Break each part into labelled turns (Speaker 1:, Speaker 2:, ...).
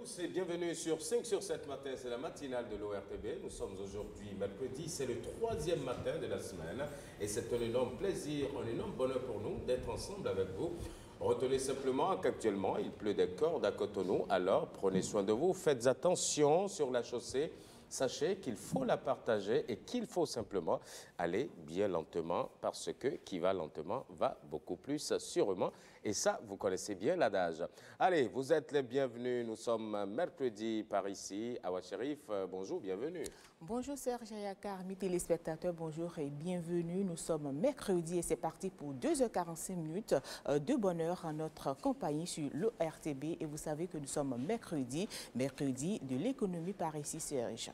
Speaker 1: tous et bienvenue sur 5 sur 7 matin, c'est la matinale de l'ORTB. Nous sommes aujourd'hui mercredi, c'est le troisième matin de la semaine et c'est un énorme plaisir, un énorme bonheur pour nous d'être ensemble avec vous. Retenez simplement qu'actuellement il pleut des cordes à Cotonou, alors prenez soin de vous, faites attention sur la chaussée. Sachez qu'il faut la partager et qu'il faut simplement aller bien lentement parce que qui va lentement va beaucoup plus sûrement. Et ça, vous connaissez bien l'adage. Allez, vous êtes les bienvenus. Nous sommes mercredi par ici. Awa Sherif, bonjour, bienvenue.
Speaker 2: Bonjour Serge Ayakar, mes téléspectateurs, bonjour et bienvenue. Nous sommes mercredi et c'est parti pour 2h45 de bonheur en notre compagnie sur l'ORTB. Et vous savez que nous sommes mercredi de l'économie par ici, Serge.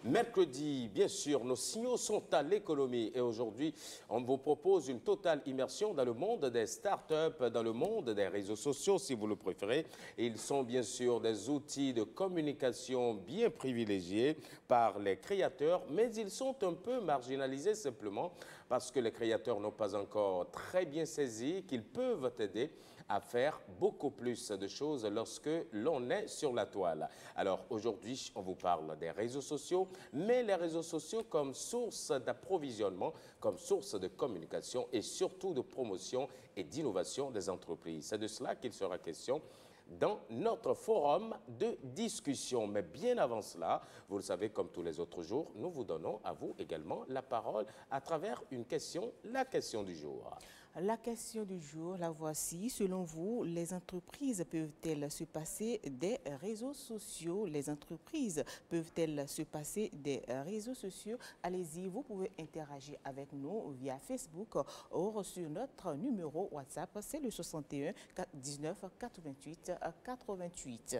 Speaker 1: Mercredi, bien sûr, nos signaux sont à l'économie et aujourd'hui, on vous propose une totale immersion dans le monde des startups, dans le monde des réseaux sociaux, si vous le préférez. Ils sont bien sûr des outils de communication bien privilégiés par les créateurs, mais ils sont un peu marginalisés simplement parce que les créateurs n'ont pas encore très bien saisi qu'ils peuvent aider à faire beaucoup plus de choses lorsque l'on est sur la toile. Alors aujourd'hui, on vous parle des réseaux sociaux, mais les réseaux sociaux comme source d'approvisionnement, comme source de communication et surtout de promotion et d'innovation des entreprises. C'est de cela qu'il sera question dans notre forum de discussion. Mais bien avant cela, vous le savez, comme tous les autres jours, nous vous donnons à vous également la parole à travers une question, la question du jour.
Speaker 2: La question du jour, la voici. Selon vous, les entreprises peuvent-elles se passer des réseaux sociaux? Les entreprises peuvent-elles se passer des réseaux sociaux? Allez-y, vous pouvez interagir avec nous via Facebook ou sur notre numéro WhatsApp, c'est le 61 19 88 88.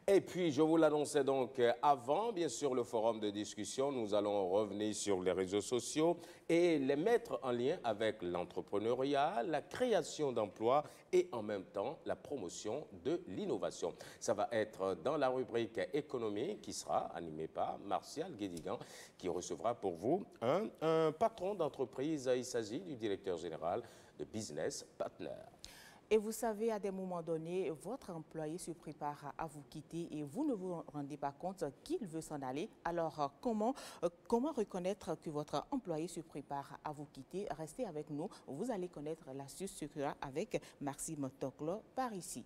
Speaker 1: Et puis, je vous l'annonçais donc avant, bien sûr, le forum de discussion. Nous allons revenir sur les réseaux sociaux et les mettre en lien avec l'entrepreneuriat, la création d'emplois et en même temps la promotion de l'innovation. Ça va être dans la rubrique économie qui sera animée par Martial Guédigan qui recevra pour vous un patron d'entreprise. Il s'agit du directeur général de Business Partner.
Speaker 2: Et vous savez, à des moments donnés, votre employé se prépare à vous quitter et vous ne vous rendez pas compte qu'il veut s'en aller. Alors, comment reconnaître que votre employé se prépare à vous quitter? Restez avec nous, vous allez connaître l'astuce secrète avec Maxime Toclo par ici.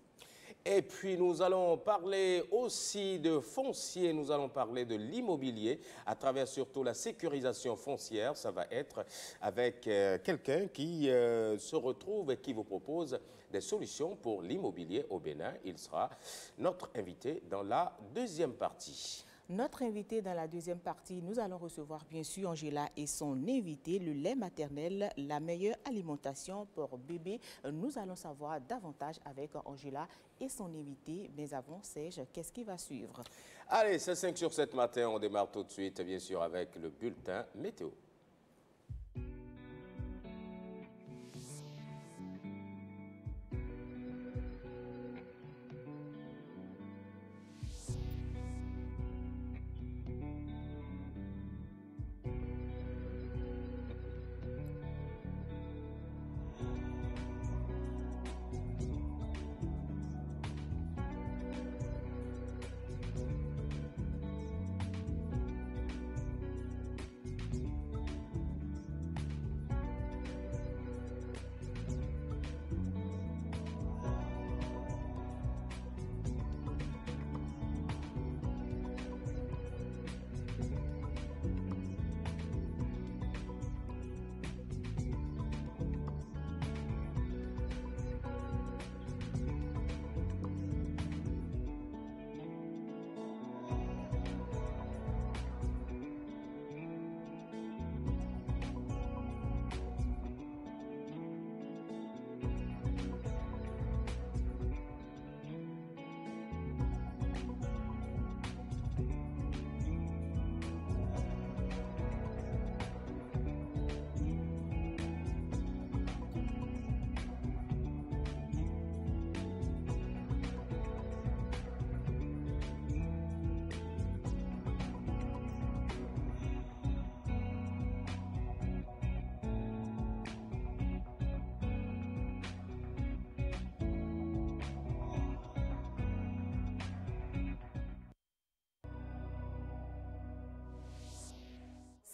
Speaker 1: Et puis, nous allons parler aussi de foncier, nous allons parler de l'immobilier à travers surtout la sécurisation foncière. Ça va être avec quelqu'un qui se retrouve et qui vous propose des solutions pour l'immobilier au Bénin. Il sera notre invité dans la deuxième partie.
Speaker 2: Notre invité dans la deuxième partie, nous allons recevoir bien sûr Angela et son invité, le lait maternel, la meilleure alimentation pour bébé. Nous allons savoir davantage avec Angela et son invité. Mais avant, Serge, qu'est-ce qui va suivre?
Speaker 1: Allez, c'est 5 sur 7 matin. On démarre tout de suite, bien sûr, avec le bulletin météo.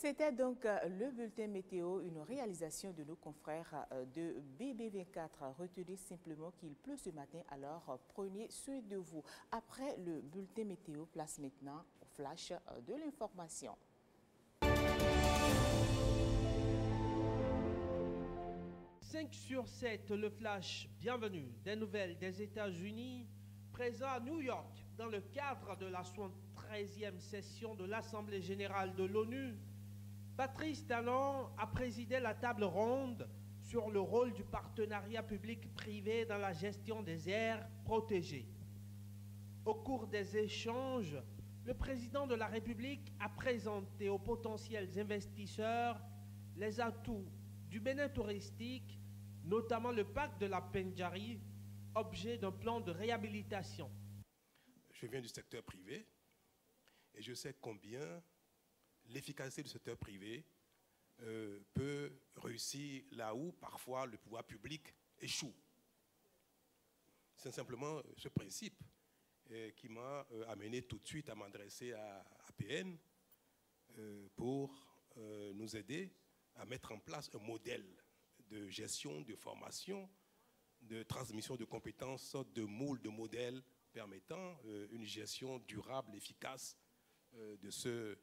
Speaker 2: C'était donc le bulletin météo, une réalisation de nos confrères de BB24. Retenez simplement qu'il pleut ce matin, alors prenez soin de vous. Après le bulletin météo, place maintenant au flash de l'information. «
Speaker 3: 5/7, le flash, bienvenue. Des nouvelles des États-Unis, présent à New York dans le cadre de la 73e session de l'Assemblée générale de l'ONU. Patrice Talon a présidé la table ronde sur le rôle du partenariat public-privé dans la gestion des aires protégées. Au cours des échanges, le président de la République a présenté aux potentiels investisseurs les atouts du Bénin touristique, notamment le parc de la Pendjari, objet d'un plan de réhabilitation.
Speaker 4: Je viens du secteur privé et je sais combien l'efficacité du secteur privé peut réussir là où parfois le pouvoir public échoue. C'est simplement ce principe qui m'a amené tout de suite à m'adresser à APN pour nous aider à mettre en place un modèle de gestion, de formation, de transmission de compétences, sorte de moule, de modèle permettant une gestion durable, efficace de ce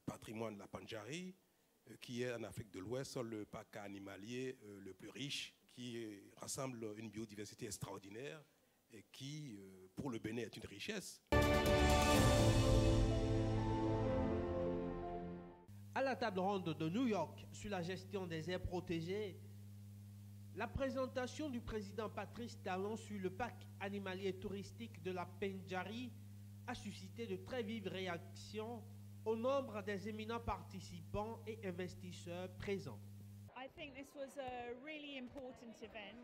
Speaker 4: patrimoine de la Pendjari, qui est en Afrique de l'Ouest le parc animalier le plus riche, qui rassemble une biodiversité extraordinaire et qui, pour le Bénin, est une richesse.
Speaker 3: À la table ronde de New York sur la gestion des aires protégées, la présentation du président Patrice Talon sur le parc animalier touristique de la Pendjari a suscité de très vives réactions au nombre des éminents participants et investisseurs présents.
Speaker 5: I think this was a really important event.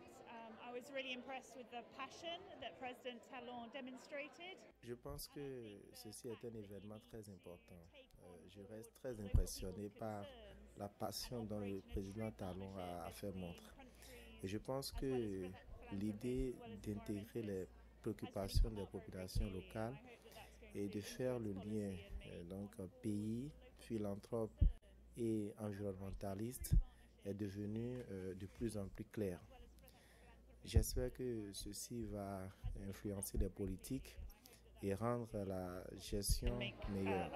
Speaker 5: I was really impressed with the passion that President Talon demonstrated.
Speaker 6: Je pense que ceci est un événement très important. Je reste très impressionné par la passion dont le président Talon a fait montre. Et je pense que l'idée d'intégrer les préoccupations des populations locales et de faire le lien donc pays, philanthrope et environnementaliste est devenu de plus en plus clair. J'espère que ceci va influencer les politiques et rendre la gestion meilleure.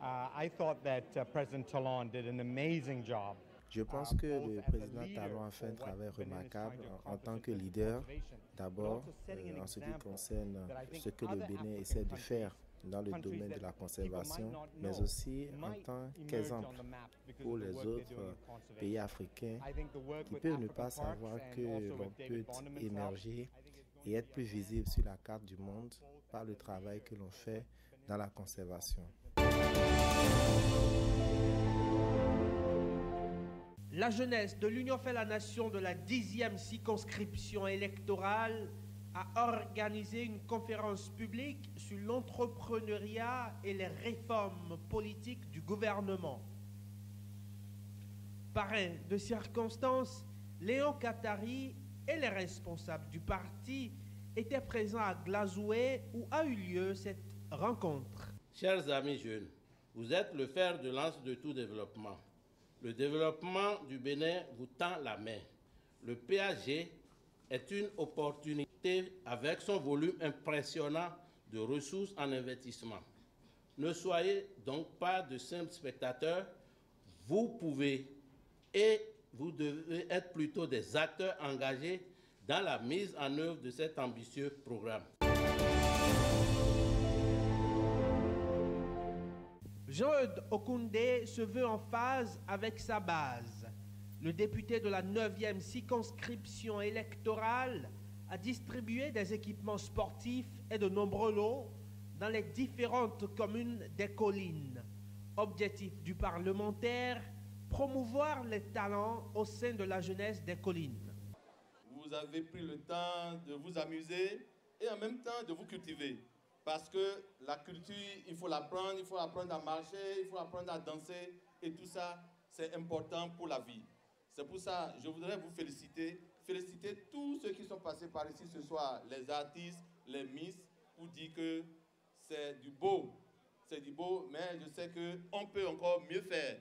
Speaker 7: I thought that President Talon did an amazing job.
Speaker 6: Je pense que le président Talon a fait un travail remarquable en tant que leader, d'abord en ce qui concerne ce que le Bénin essaie de faire dans le domaine de la conservation, mais aussi en tant qu'exemple pour les autres pays africains qui peuvent ne pas savoir que l'on peut émerger et être plus visible sur la carte du monde par le travail que l'on fait dans la conservation.
Speaker 3: La jeunesse de l'Union fait la nation de la 10e circonscription électorale a organisé une conférence publique sur l'entrepreneuriat et les réformes politiques du gouvernement. Parrain de circonstance, Léon Katari et les responsables du parti étaient présents à Glazoué où a eu lieu cette rencontre.
Speaker 8: Chers amis jeunes, vous êtes le fer de lance de tout développement. Le développement du Bénin vous tend la main. Le PAG est une opportunité avec son volume impressionnant de ressources en investissement. Ne soyez donc pas de simples spectateurs. Vous pouvez et vous devez être plutôt des acteurs engagés dans la mise en œuvre de cet ambitieux programme.
Speaker 3: Jean-Eudes Okoundé se veut en phase avec sa base. Le député de la 9e circonscription électorale a distribué des équipements sportifs et de nombreux lots dans les différentes communes des collines. Objectif du parlementaire, promouvoir les talents au sein de la jeunesse des collines.
Speaker 9: Vous avez pris le temps de vous amuser et en même temps de vous cultiver. Parce que la culture, il faut apprendre à marcher, il faut apprendre à danser et tout ça, c'est important pour la vie. C'est pour ça que je voudrais vous féliciter tous ceux qui sont passés par ici ce soir, les artistes, les miss, pour dire que c'est du beau, c'est du beau, mais je sais qu'on peut encore mieux faire.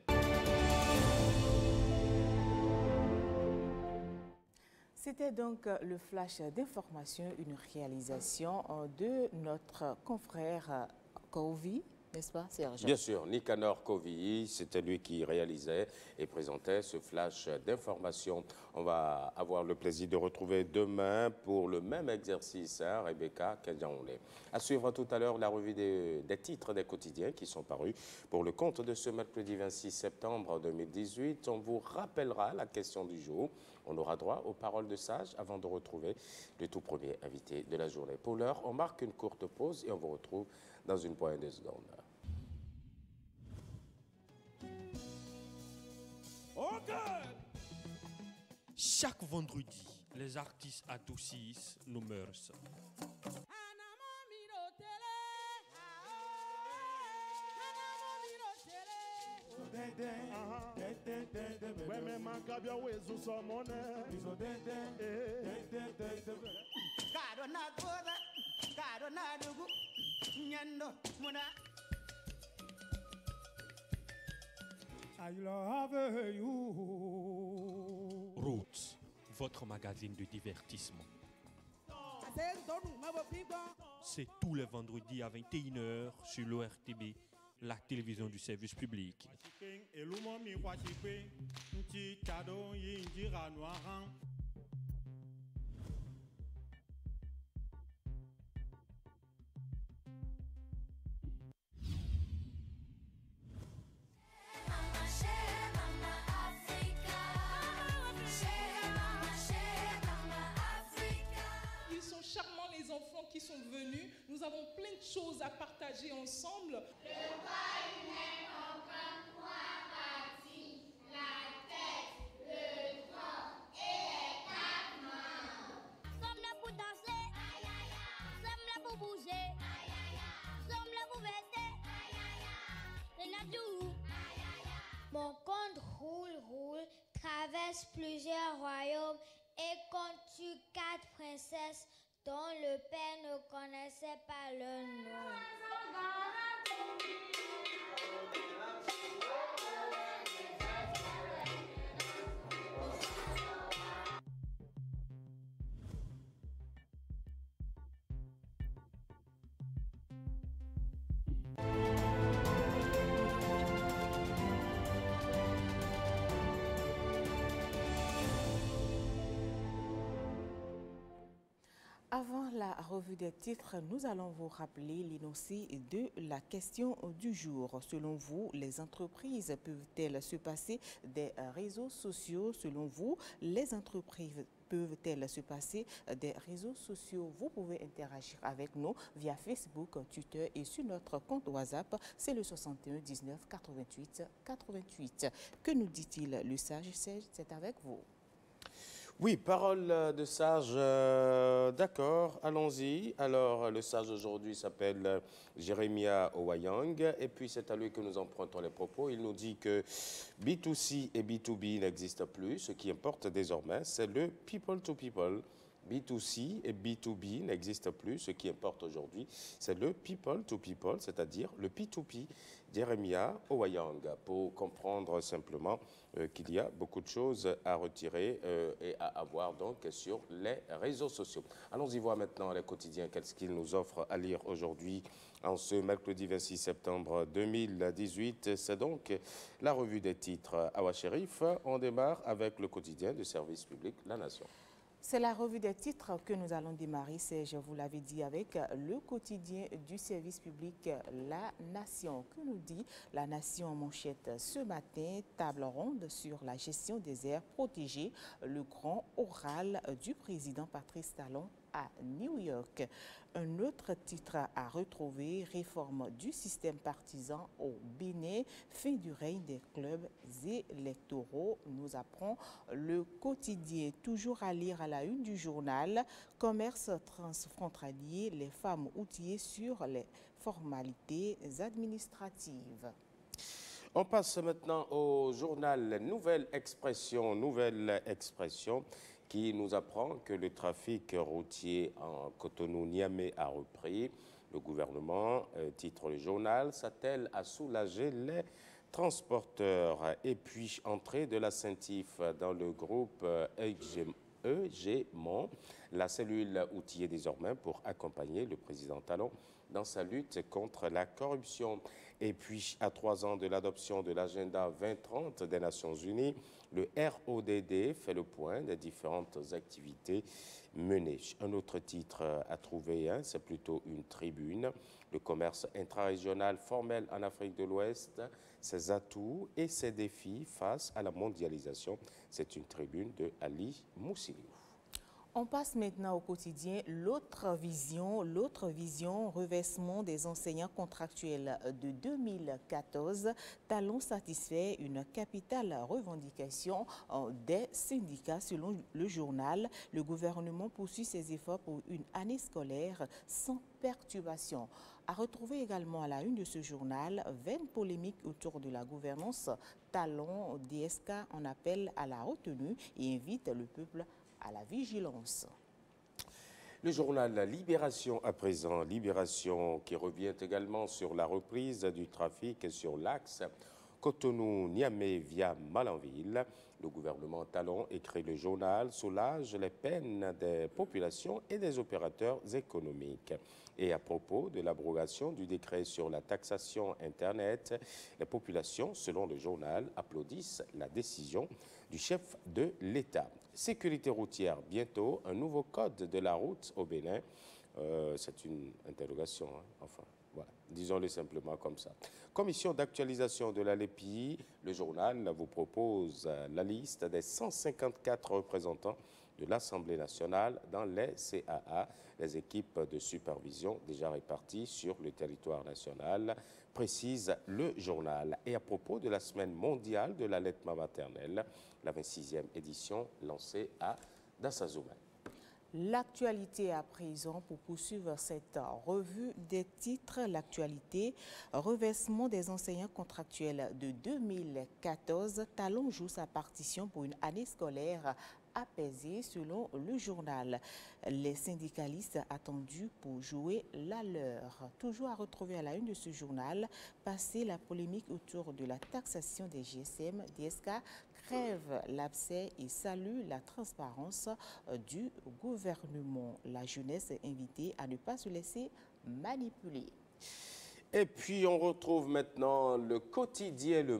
Speaker 2: C'était donc le flash d'information, une réalisation de notre confrère Kovi, n'est-ce pas, Serge?
Speaker 1: Bien sûr, Nicanor Kovi, c'était lui qui réalisait et présentait ce flash d'information. On va avoir le plaisir de retrouver demain pour le même exercice, hein, Rebecca Kenjaoulé. À suivre tout à l'heure la revue des titres des quotidiens qui sont parus pour le compte de ce mercredi 26 septembre 2018. On vous rappellera la question du jour. On aura droit aux paroles de sages avant de retrouver le tout premier invité de la journée. Pour l'heure, on marque une courte pause et on vous retrouve dans une poignée de secondes.
Speaker 10: Chaque vendredi, les artistes adoucissent nos mœurs. Roots, votre magazine de divertissement. C'est tous les vendredis à 21h sur l'ORTB, la télévision du service public.
Speaker 11: Ils sont charmants, les enfants qui sont venus. Nous avons plein de choses à partager ensemble. Le corps humain comprend trois parties: la tête, le tronc et les quatre membres.
Speaker 12: Sommes là pour danser, sommes là pour bouger, sommes là pour baisser, et la doux. Mon conte roule, traverse plusieurs royaumes et compte sur 4 princesses dont le père ne connaissait pas le nom.
Speaker 2: Avant la revue des titres, nous allons vous rappeler l'énoncé de la question du jour. Selon vous, les entreprises peuvent-elles se passer des réseaux sociaux? Selon vous, les entreprises peuvent-elles se passer des réseaux sociaux? Vous pouvez interagir avec nous via Facebook, Twitter et sur notre compte WhatsApp. C'est le 61 19 88 88. Que nous dit-il le sage? C'est avec vous.
Speaker 1: Oui, parole de sage, d'accord, allons-y. Alors, le sage aujourd'hui s'appelle Jeremiah Owayang, et puis c'est à lui que nous empruntons les propos. Il nous dit que B2C et B2B n'existent plus. Ce qui importe désormais, c'est le people to people. B2C et B2B n'existent plus. Ce qui importe aujourd'hui, c'est le people to people, c'est-à-dire le P2P. Jeremiah Owayang, pour comprendre simplement qu'il y a beaucoup de choses à retirer et à avoir donc sur les réseaux sociaux. Allons-y voir maintenant les quotidiens, qu'est-ce qu'ils nous offrent à lire aujourd'hui en ce mercredi 26 septembre 2018. C'est donc la revue des titres. Awa Sherif, on démarre avec le quotidien du service public La Nation.
Speaker 2: C'est la revue des titres que nous allons démarrer, je vous l'avais dit, avec le quotidien du service public La Nation. Que nous dit La Nation en manchette ce matin? Table ronde sur la gestion des aires protégées, le grand oral du président Patrice Talon à New York. Un autre titre à retrouver, réforme du système partisan au Bénin, fin du règne des clubs électoraux, nous apprend le quotidien. Toujours à lire à la une du journal, commerce transfrontalier, les femmes outillées sur les formalités administratives.
Speaker 1: On passe maintenant au journal Nouvelle Expression qui nous apprend que le trafic routier en Cotonou-Niamey a repris. Le gouvernement, titre le journal, s'attelle à soulager les transporteurs. Et puis, entrée de la Saint-Yves dans le groupe Egemont, la cellule outillée désormais pour accompagner le président Talon dans sa lutte contre la corruption. Et puis, à 3 ans de l'adoption de l'agenda 2030 des Nations Unies, le RODD fait le point des différentes activités menées. Un autre titre à trouver, c'est plutôt une tribune. Le commerce intrarégional formel en Afrique de l'Ouest, ses atouts et ses défis face à la mondialisation. C'est une tribune de Ali Moussiliou.
Speaker 2: On passe maintenant au quotidien. L'autre vision, revêtement des enseignants contractuels de 2014. Talon satisfait une capitale revendication des syndicats. Selon le journal, le gouvernement poursuit ses efforts pour une année scolaire sans perturbation. À retrouver également à la une de ce journal, 20 polémiques autour de la gouvernance. Talon DSK en appelle à la retenue et invite le peuple à la vigilance.
Speaker 1: Le journal Libération à présent, Libération qui revient également sur la reprise du trafic sur l'axe Cotonou-Niamey via Malanville. Le gouvernement Talon, écrit le journal, soulage les peines des populations et des opérateurs économiques. Et à propos de l'abrogation du décret sur la taxation Internet, les populations, selon le journal, applaudissent la décision du chef de l'État. Sécurité routière, bientôt un nouveau code de la route au Bénin. C'est une interrogation, hein? Enfin, voilà, disons-le simplement comme ça. Commission d'actualisation de la LEPI, le journal vous propose la liste des 154 représentants de l'Assemblée nationale dans les CAA, les équipes de supervision déjà réparties sur le territoire national, précise le journal. Et à propos de la semaine mondiale de l'allaitement maternel, la 26e édition lancée à Dassazouma.
Speaker 2: L'actualité à présent, pour poursuivre cette revue des titres, l'actualité, revêtement des enseignants contractuels de 2014, Talon joue sa partition pour une année scolaire apaisée selon le journal. Les syndicalistes attendus pour jouer la leur. Toujours à retrouver à la une de ce journal, passer la polémique autour de la taxation des GSM, DSK crève l'abcès et salue la transparence du gouvernement. La jeunesse est invitée à ne pas se laisser manipuler.
Speaker 1: Et puis on retrouve maintenant le quotidien, le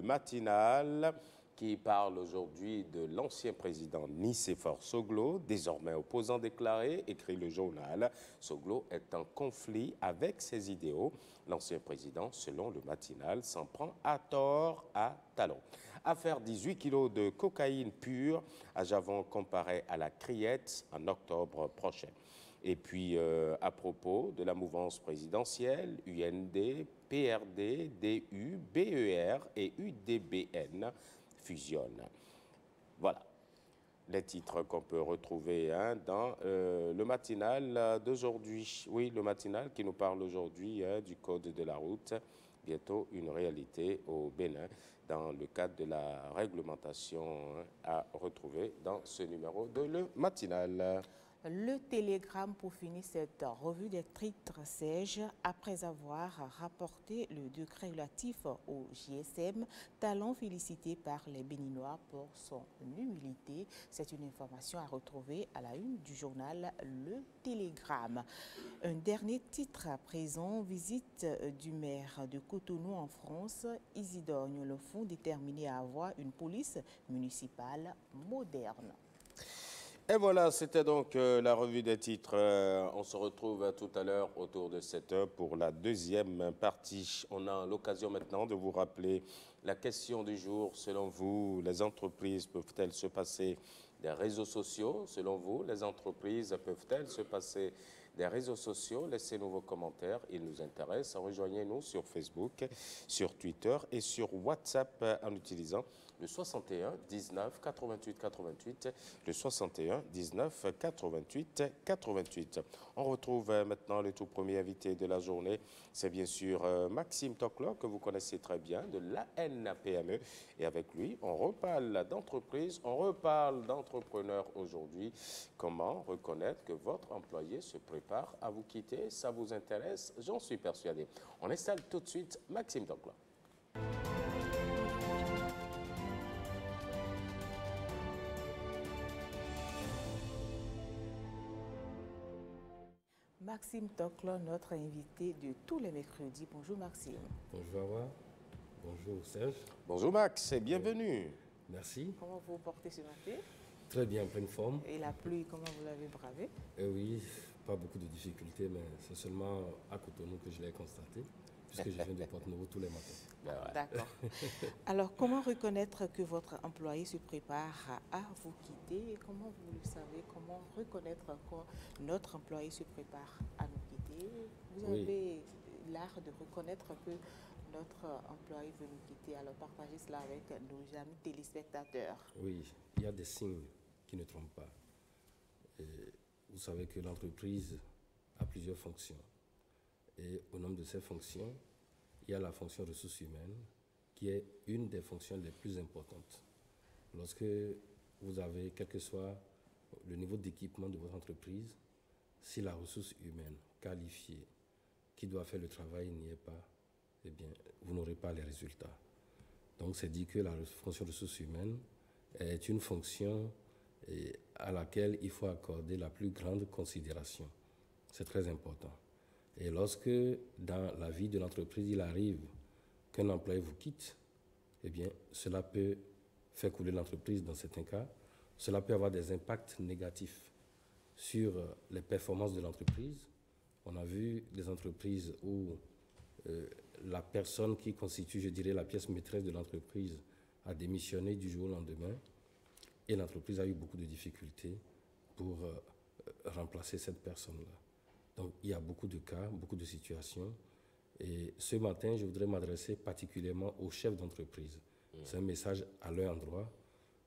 Speaker 1: matinal qui parle aujourd'hui de l'ancien président Nicéphore Soglo, désormais opposant déclaré, écrit le journal. Soglo est en conflit avec ses idéaux. L'ancien président, selon le matinal, s'en prend à tort à Talon. Affaire 18 kilos de cocaïne pure à Javon comparé à la criette en octobre prochain. Et puis, à propos de la mouvance présidentielle, UND, PRD, DU, BER et UDBN fusionnent. Voilà les titres qu'on peut retrouver dans le matinal d'aujourd'hui. Oui, le matinal qui nous parle aujourd'hui du code de la route, bientôt une réalité au Bénin dans le cadre de la réglementation à retrouver dans ce numéro de le matinal.
Speaker 2: Le Télégramme pour finir cette revue des titres sèches. Après avoir rapporté le décret relatif au GSM, Talon félicité par les Béninois pour son humilité. C'est une information à retrouver à la une du journal Le Télégramme. Un dernier titre à présent, visite du maire de Cotonou en France, Isidore Gnolofon, déterminé à avoir une police municipale moderne.
Speaker 1: Et voilà, c'était donc la revue des titres. On se retrouve tout à l'heure autour de 7 heures pour la deuxième partie. On a l'occasion maintenant de vous rappeler la question du jour. Selon vous, les entreprises peuvent-elles se passer des réseaux sociaux? Selon vous, les entreprises peuvent-elles se passer des réseaux sociaux? Laissez-nous vos commentaires, ils nous intéressent. Rejoignez-nous sur Facebook, sur Twitter et sur WhatsApp en utilisant le 61 19 88 88, le 61 19 88 88. On retrouve maintenant le tout premier invité de la journée. C'est bien sûr Maxime Toclo, que vous connaissez très bien, de l'ANPME. Et avec lui, on reparle d'entreprise, on reparle d'entrepreneurs aujourd'hui. Comment reconnaître que votre employé se prépare prépare à vous quitter. Ça vous intéresse? J'en suis persuadé. On installe tout de suite Maxime Tokla.
Speaker 2: Maxime Tokla, notre invité de tous les mercredis. Bonjour Maxime.
Speaker 13: Bonjour Awa. Bonjour Serge.
Speaker 1: Bonjour Max et bienvenue.
Speaker 13: Merci.
Speaker 2: Comment vous portez ce matin?
Speaker 13: Très bien, en pleine forme.
Speaker 2: Et la pluie, comment vous l'avez bravée?
Speaker 13: Oui, pas beaucoup de difficultés, mais c'est seulement à Cotonou que je l'ai constaté, puisque je viens de Porto-Novo tous les matins.
Speaker 2: D'accord. Alors, comment reconnaître que votre employé se prépare à vous quitter? Et comment vous le savez? Comment reconnaître quand notre employé se prépare à nous quitter? Vous avez l'art de reconnaître que notre employé veut nous quitter. Alors, partagez cela avec nos amis téléspectateurs.
Speaker 13: Oui, il y a des signes qui ne trompent pas. Et vous savez que l'entreprise a plusieurs fonctions. Et au nombre de ces fonctions, il y a la fonction ressources humaines, qui est une des fonctions les plus importantes. Lorsque vous avez, quel que soit le niveau d'équipement de votre entreprise, si la ressource humaine qualifiée, qui doit faire le travail, n'y est pas, eh bien, vous n'aurez pas les résultats. Donc, c'est dit que la fonction ressources humaines est une fonction à laquelle il faut accorder la plus grande considération. C'est très important. Et lorsque, dans la vie de l'entreprise, il arrive qu'un employé vous quitte, eh bien, cela peut faire couler l'entreprise dans certains cas. Cela peut avoir des impacts négatifs sur les performances de l'entreprise. On a vu des entreprises où la personne qui constitue, je dirais, la pièce maîtresse de l'entreprise a démissionné du jour au lendemain et l'entreprise a eu beaucoup de difficultés pour remplacer cette personne-là. Donc, il y a beaucoup de cas, beaucoup de situations. Et ce matin, je voudrais m'adresser particulièrement aux chefs d'entreprise. C'est un message à leur endroit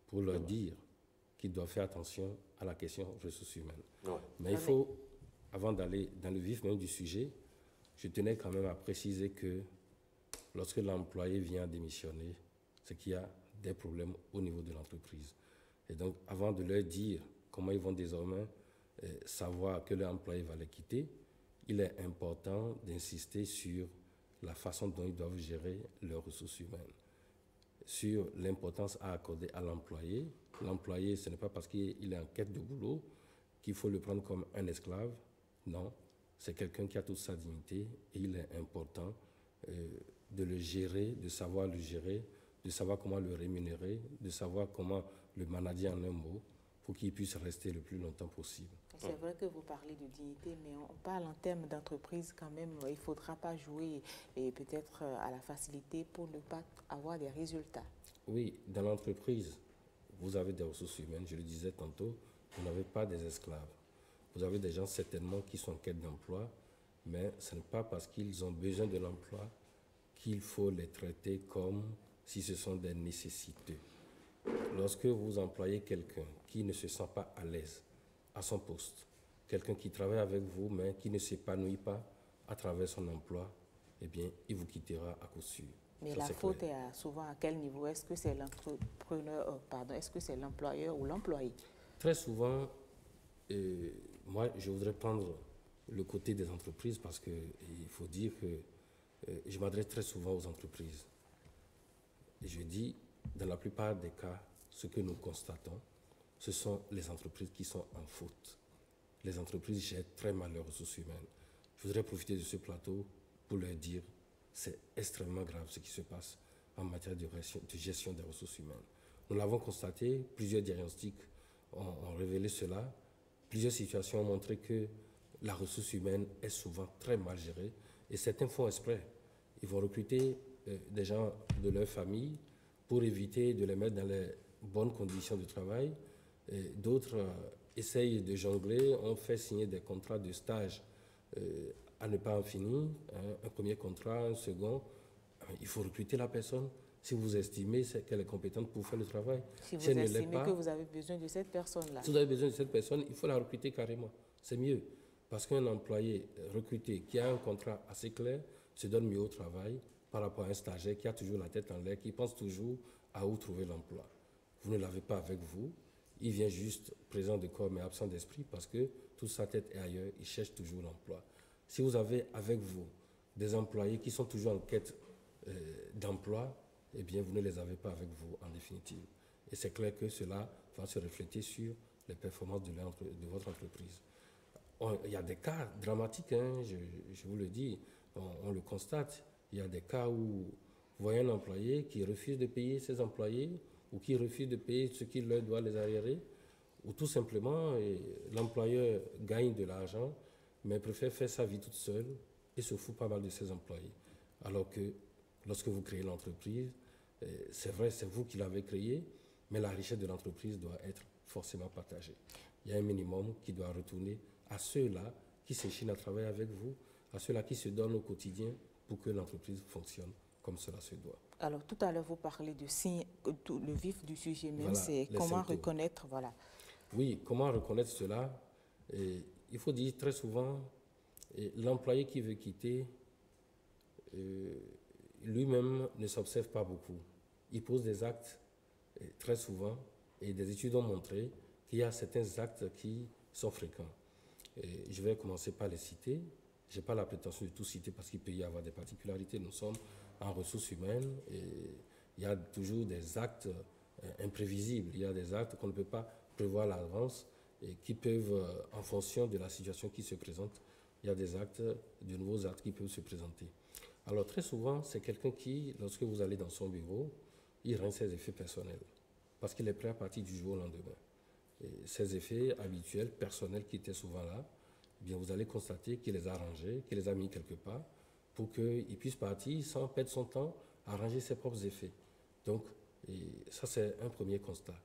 Speaker 13: pour leur dire qu'ils doivent faire attention à la question ressources humaines. Mais il faut, avant d'aller dans le vif même du sujet, je tenais quand même à préciser que lorsque l'employé vient démissionner, c'est qu'il y a des problèmes au niveau de l'entreprise. Et donc, avant de leur dire comment ils vont désormais savoir que leur employé va les quitter, il est important d'insister sur la façon dont ils doivent gérer leurs ressources humaines, sur l'importance à accorder à l'employé. L'employé, ce n'est pas parce qu'il est en quête de boulot qu'il faut le prendre comme un esclave. Non, c'est quelqu'un qui a toute sa dignité et il est important de le gérer, de savoir le gérer, de savoir comment le rémunérer, de savoir comment le manager en un mot pour qu'il puisse rester le plus longtemps possible.
Speaker 2: C'est vrai que vous parlez de dignité, mais on parle en termes d'entreprise quand même. Il ne faudra pas jouer peut-être à la facilité pour ne pas avoir des résultats.
Speaker 13: Oui, dans l'entreprise, vous avez des ressources humaines, je le disais tantôt, vous n'avez pas des esclaves. Vous avez des gens certainement qui sont en quête d'emploi, mais ce n'est pas parce qu'ils ont besoin de l'emploi qu'il faut les traiter comme si ce sont des nécessités. Lorsque vous employez quelqu'un qui ne se sent pas à l'aise à son poste, quelqu'un qui travaille avec vous mais qui ne s'épanouit pas à travers son emploi, eh bien, il vous quittera à coup sûr.
Speaker 2: Mais la faute est souvent à quel niveau? Est-ce que c'est l'entrepreneur, est-ce que c'est l'employeur ou l'employé?
Speaker 13: Très souvent, moi, je voudrais prendre le côté des entreprises parce qu'il faut dire que je m'adresse très souvent aux entreprises. Et je dis, dans la plupart des cas, ce que nous constatons, ce sont les entreprises qui sont en faute. Les entreprises gèrent très mal leurs ressources humaines. Je voudrais profiter de ce plateau pour leur dire c'est extrêmement grave ce qui se passe en matière de gestion des ressources humaines. Nous l'avons constaté, plusieurs diagnostics ont révélé cela. Plusieurs situations ont montré que la ressource humaine est souvent très mal gérée et certains font exprès. Ils vont recruter des gens de leur famille pour éviter de les mettre dans les bonnes conditions de travail. D'autres essayent de jongler, ont fait signer des contrats de stage à ne pas en finir, un premier contrat, un second. Il faut recruter la personne si vous estimez qu'elle est compétente pour faire le travail.
Speaker 2: Si vous estimez que vous avez besoin de cette personne-là.
Speaker 13: Si vous avez besoin de cette personne, il faut la recruter carrément. C'est mieux. Parce qu'un employé recruté qui a un contrat assez clair se donne mieux au travail par rapport à un stagiaire qui a toujours la tête en l'air, qui pense toujours à où trouver l'emploi. Vous ne l'avez pas avec vous. il vient juste présent de corps mais absent d'esprit parce que toute sa tête est ailleurs, il cherche toujours l'emploi. Si vous avez avec vous des employés qui sont toujours en quête d'emploi, eh bien, vous ne les avez pas avec vous en définitive. Et c'est clair que cela va se refléter sur les performances de votre entreprise. Il y a des cas dramatiques, hein, je vous le dis, on le constate. Il y a des cas où vous voyez un employé qui refuse de payer ses employés ou qui refuse de payer ce qu'il leur doit les arriérés, ou tout simplement l'employeur gagne de l'argent mais préfère faire sa vie toute seule et se fout pas mal de ses employés. Alors que lorsque vous créez l'entreprise, c'est vrai, c'est vous qui l'avez créée, mais la richesse de l'entreprise doit être forcément partagée. Il y a un minimum qui doit retourner à ceux-là qui s'échinent à travailler avec vous, à ceux-là qui se donnent au quotidien pour que l'entreprise fonctionne comme cela se doit.
Speaker 2: Alors, tout à l'heure, vous parlez de signes, le vif du sujet même,
Speaker 13: Voilà,
Speaker 2: c'est comment reconnaître, voilà.
Speaker 13: Oui, comment reconnaître cela? Il faut dire très souvent, l'employé qui veut quitter, lui-même ne s'observe pas beaucoup. Il pose des actes très souvent, et des études ont montré qu'il y a certains actes qui sont fréquents. Je vais commencer par les citer. Je n'ai pas la prétention de tout citer parce qu'il peut y avoir des particularités. Nous sommes en ressources humaines et il y a toujours des actes imprévisibles. Il y a des actes qu'on ne peut pas prévoir à l'avance et qui peuvent, en fonction de la situation qui se présente, il y a des actes, de nouveaux actes qui peuvent se présenter. Alors très souvent, c'est quelqu'un qui, lorsque vous allez dans son bureau, il rend ses effets personnels parce qu'il est prêt à partir du jour au lendemain. Et ces effets habituels, personnels qui étaient souvent là, eh bien, vous allez constater qu'il les a rangés, qu'il les a mis quelque part pour qu'il puisse partir sans perdre son temps à ranger ses propres effets. Donc, ça c'est un premier constat.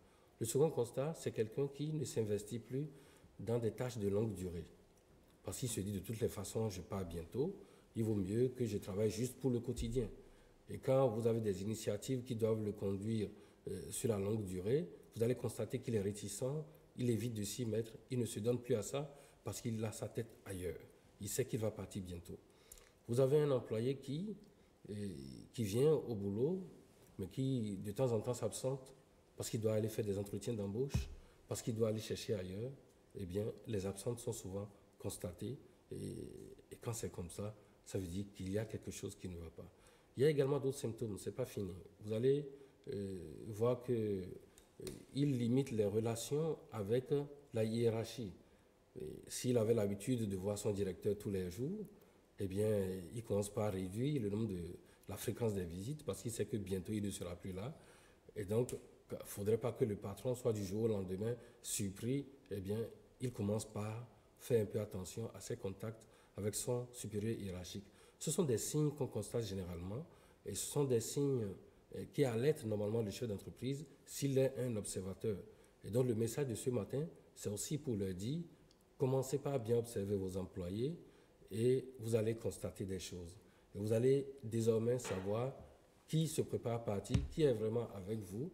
Speaker 13: Le second constat, c'est quelqu'un qui ne s'investit plus dans des tâches de longue durée. Parce qu'il se dit de toutes les façons, je pars bientôt, il vaut mieux que je travaille juste pour le quotidien. Et quand vous avez des initiatives qui doivent le conduire sur la longue durée, vous allez constater qu'il est réticent, il évite de s'y mettre, il ne se donne plus à ça parce qu'il a sa tête ailleurs. Il sait qu'il va partir bientôt. Vous avez un employé qui vient au boulot, mais qui de temps en temps s'absente parce qu'il doit aller faire des entretiens d'embauche, parce qu'il doit aller chercher ailleurs. Eh bien, les absences sont souvent constatées et quand c'est comme ça, ça veut dire qu'il y a quelque chose qui ne va pas. Il y a également d'autres symptômes, ce n'est pas fini. Vous allez voir qu'il limite les relations avec la hiérarchie. S'il avait l'habitude de voir son directeur tous les jours, eh bien, il commence par réduire le nombre de la fréquence des visites parce qu'il sait que bientôt il ne sera plus là. Et donc, il ne faudrait pas que le patron soit du jour au lendemain surpris. Eh bien, il commence par faire un peu attention à ses contacts avec son supérieur hiérarchique. Ce sont des signes qu'on constate généralement et ce sont des signes qui alertent normalement le chef d'entreprise s'il est un observateur. Et donc, le message de ce matin, c'est aussi pour leur dire, commencez par bien observer vos employés et vous allez constater des choses. Et vous allez désormais savoir qui se prépare à partir, qui est vraiment avec vous,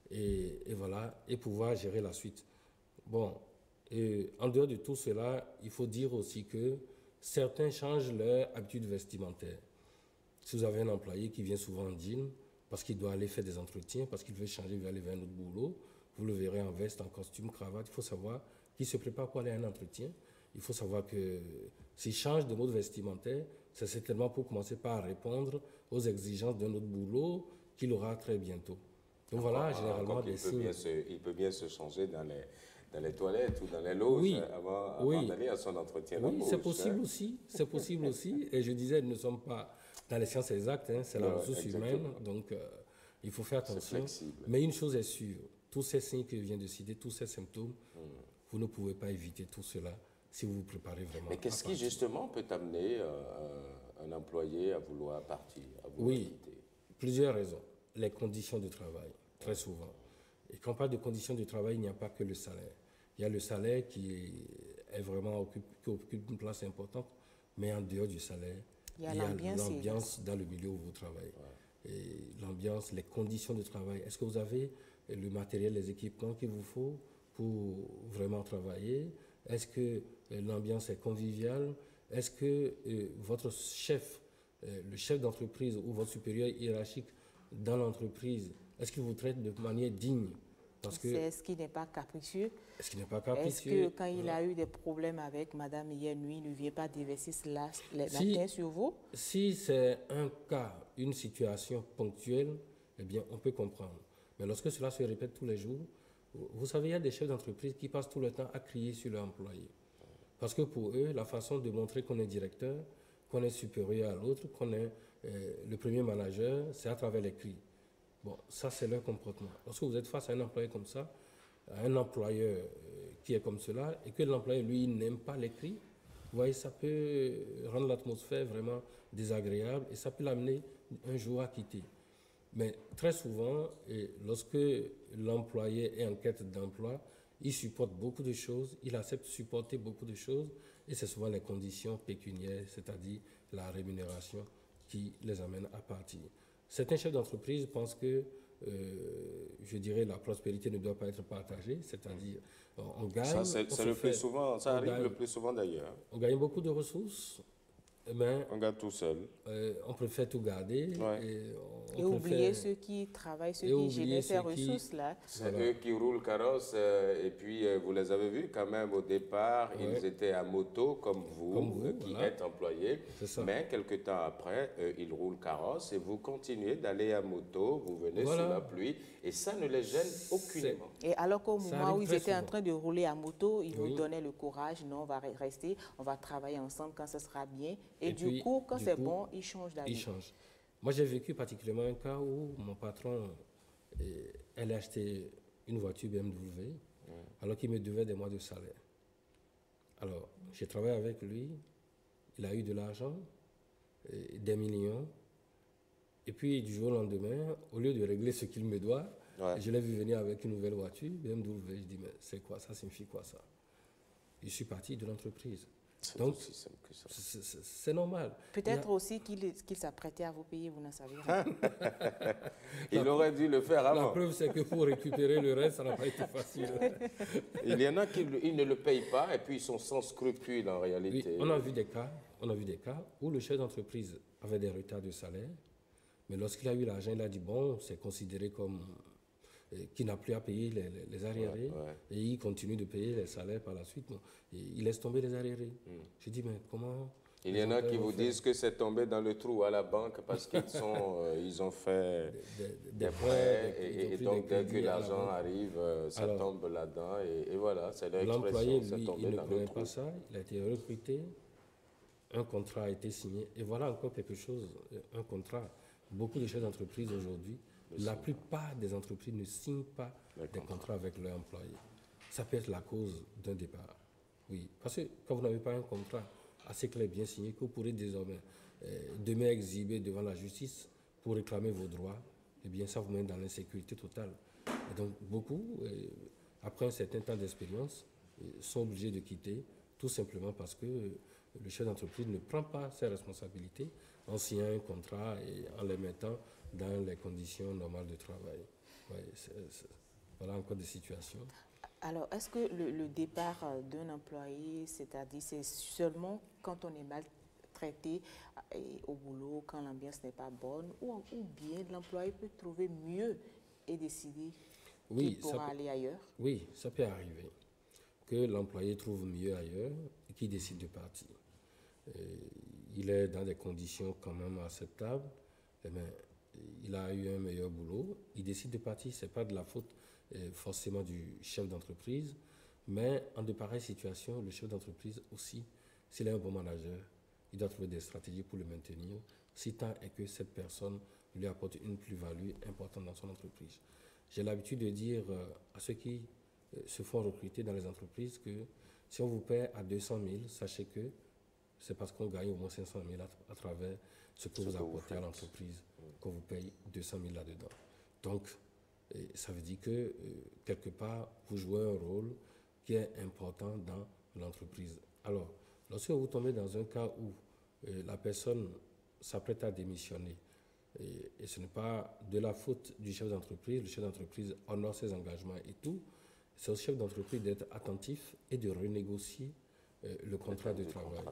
Speaker 13: et voilà, et pouvoir gérer la suite. Bon, et en dehors de tout cela, il faut dire aussi que certains changent leur habitude vestimentaire. Si vous avez un employé qui vient souvent en jean, parce qu'il doit aller faire des entretiens, parce qu'il veut changer, il veut aller vers un autre boulot, vous le verrez en veste, en costume, cravate, il faut savoir qu'il se prépare pour aller à un entretien. Il faut savoir que s'il change de mode vestimentaire, c'est certainement pour commencer par répondre aux exigences d'un autre boulot qu'il aura très bientôt. Donc voilà, généralement des signes.
Speaker 1: Il peut bien se changer dans les toilettes ou dans les loges avant d'aller à son entretien d'embauche.
Speaker 13: Oui, c'est possible aussi. C'est possible aussi. Et je disais, nous ne sommes pas dans les sciences exactes, hein, c'est la ressource humaine, donc il faut faire attention. Mais une chose est sûre, tous ces signes que je viens de citer, tous ces symptômes, vous ne pouvez pas éviter tout cela si vous vous préparez vraiment.
Speaker 1: Mais qu'est-ce qui justement peut amener un employé à vouloir partir, à vouloir quitter?
Speaker 13: Plusieurs raisons. Les conditions de travail, très souvent. Et quand on parle de conditions de travail, il n'y a pas que le salaire. Il y a le salaire qui occupe une place importante, mais en dehors du salaire, il y a l'ambiance dans le milieu où vous travaillez. Ouais. Et l'ambiance, les conditions de travail. Est-ce que vous avez le matériel, les équipements qu'il vous faut pour vraiment travailler? Est-ce que l'ambiance est conviviale? Est-ce que votre chef, le chef d'entreprise ou votre supérieur hiérarchique dans l'entreprise, est-ce qu'il vous traite de manière digne?
Speaker 2: C'est ce qui n'est pas capricieux.
Speaker 6: Ce qui n'est pas capricieux.
Speaker 2: Est-ce que quand il a eu des problèmes avec madame hier nuit, il ne vient pas déverser cela les matins sur vous?
Speaker 6: Si c'est un cas, une situation ponctuelle, eh bien, on peut comprendre. Mais lorsque cela se répète tous les jours, vous savez, il y a des chefs d'entreprise qui passent tout le temps à crier sur leurs employés. Parce que pour eux, la façon de montrer qu'on est directeur, qu'on est supérieur à l'autre, qu'on est le premier manager, c'est à travers les cris. Bon, ça, c'est leur comportement. Lorsque vous êtes face à un employé comme ça, à un employeur qui est comme cela, et que l'employé, lui, n'aime pas les cris, vous voyez, ça peut rendre l'atmosphère vraiment désagréable et ça peut l'amener un jour à quitter. Mais très souvent, lorsque l'employé est en quête d'emploi, il supporte beaucoup de choses, il accepte de supporter beaucoup de choses, et c'est souvent les conditions pécuniaires, c'est-à-dire la rémunération, qui les amène à partir. Certains chefs d'entreprise pensent que, je dirais, la prospérité ne doit pas être partagée, c'est-à-dire on gagne...
Speaker 1: Ça, c'est le plus souvent, ça arrive le plus souvent d'ailleurs.
Speaker 6: On gagne beaucoup de ressources, mais...
Speaker 1: On garde tout seul.
Speaker 6: On préfère tout garder.
Speaker 1: Ouais.
Speaker 2: Et oublier ceux qui travaillent, ceux qui génèrent ces ressources-là.
Speaker 1: C'est eux qui roulent carrosse, et puis vous les avez vus quand même au départ, ils étaient à moto comme vous qui êtes employés, mais quelque temps après, ils roulent carrosse et vous continuez d'aller à moto, vous venez sous la pluie, et ça ne les gêne aucunement.
Speaker 2: Et alors qu'au moment où ils étaient en train de rouler à moto, ils vous donnaient le courage, non, on va rester, on va travailler ensemble quand ce sera bien, et du coup, quand c'est bon, ils changent d'avis.
Speaker 6: Ils changent. Moi, j'ai vécu particulièrement un cas où mon patron, elle a acheté une voiture BMW, alors qu'il me devait des mois de salaire. Alors, j'ai travaillé avec lui, il a eu de l'argent, des millions, et puis du jour au lendemain, au lieu de régler ce qu'il me doit, je l'ai vu venir avec une nouvelle voiture, BMW, je dis, mais c'est quoi, ça signifie quoi ça? Je suis parti de l'entreprise. Donc, c'est normal.
Speaker 2: Peut-être aussi qu'il s'apprêtait à vous payer, vous n'en savez rien.
Speaker 1: Il aurait dû le faire avant.
Speaker 6: La preuve, c'est que pour récupérer le reste, ça n'a pas été facile.
Speaker 1: Il y en a qui ne le payent pas et puis ils sont sans scrupules en réalité.
Speaker 6: Oui, on a vu des cas où le chef d'entreprise avait des retards de salaire, mais lorsqu'il a eu l'argent, il a dit, bon, c'est considéré comme... qui n'a plus à payer les arriérés, et il continue de payer les salaires par la suite. Bon, il laisse tomber les arriérés. Je dis, mais comment...
Speaker 1: Il y en a qui vous disent que c'est tombé dans le trou à la banque parce qu'ils ont fait des prêts, et donc dès que l'argent arrive, ça tombe là-dedans, et voilà, c'est l'expression.
Speaker 6: L'employé, lui, il ne connaît pas ça, il a été recruté, un contrat a été signé, et voilà encore quelque chose, un contrat. Beaucoup de chefs d'entreprise aujourd'hui, la plupart des entreprises ne signent pas des contrats avec leurs employés. Ça peut être la cause d'un départ. Oui, parce que quand vous n'avez pas un contrat assez clair, bien signé, que vous pourrez désormais demain exhiber devant la justice pour réclamer vos droits, eh bien ça vous met dans l'insécurité totale. Et donc beaucoup, après un certain temps d'expérience, sont obligés de quitter, tout simplement parce que le chef d'entreprise ne prend pas ses responsabilités en signant un contrat et en les mettant dans les conditions normales de travail. Ouais, voilà encore des situations.
Speaker 2: Alors, est-ce que le départ d'un employé, c'est-à-dire c'est seulement quand on est maltraité au boulot, quand l'ambiance n'est pas bonne, ou bien l'employé peut trouver mieux et décider qu'il pourra aller ailleurs?
Speaker 6: Oui, ça peut arriver que l'employé trouve mieux ailleurs et qu'il décide de partir. Il est dans des conditions quand même acceptables, mais il a eu un meilleur boulot, il décide de partir, ce n'est pas de la faute forcément du chef d'entreprise, mais en de pareilles situations, le chef d'entreprise aussi, s'il est un bon manager, il doit trouver des stratégies pour le maintenir, si tant est que cette personne lui apporte une plus-value importante dans son entreprise. J'ai l'habitude de dire à ceux qui se font recruter dans les entreprises que si on vous paie à 200 000, sachez que c'est parce qu'on gagne au moins 500 000 à travers ce que vous apportez à l'entreprise, qu'on vous paye 200 000 là-dedans. Donc, ça veut dire que, quelque part, vous jouez un rôle qui est important dans l'entreprise. Alors, lorsque vous tombez dans un cas où la personne s'apprête à démissionner, et ce n'est pas de la faute du chef d'entreprise, le chef d'entreprise honore ses engagements et tout, c'est au chef d'entreprise d'être attentif et de renégocier le contrat de travail.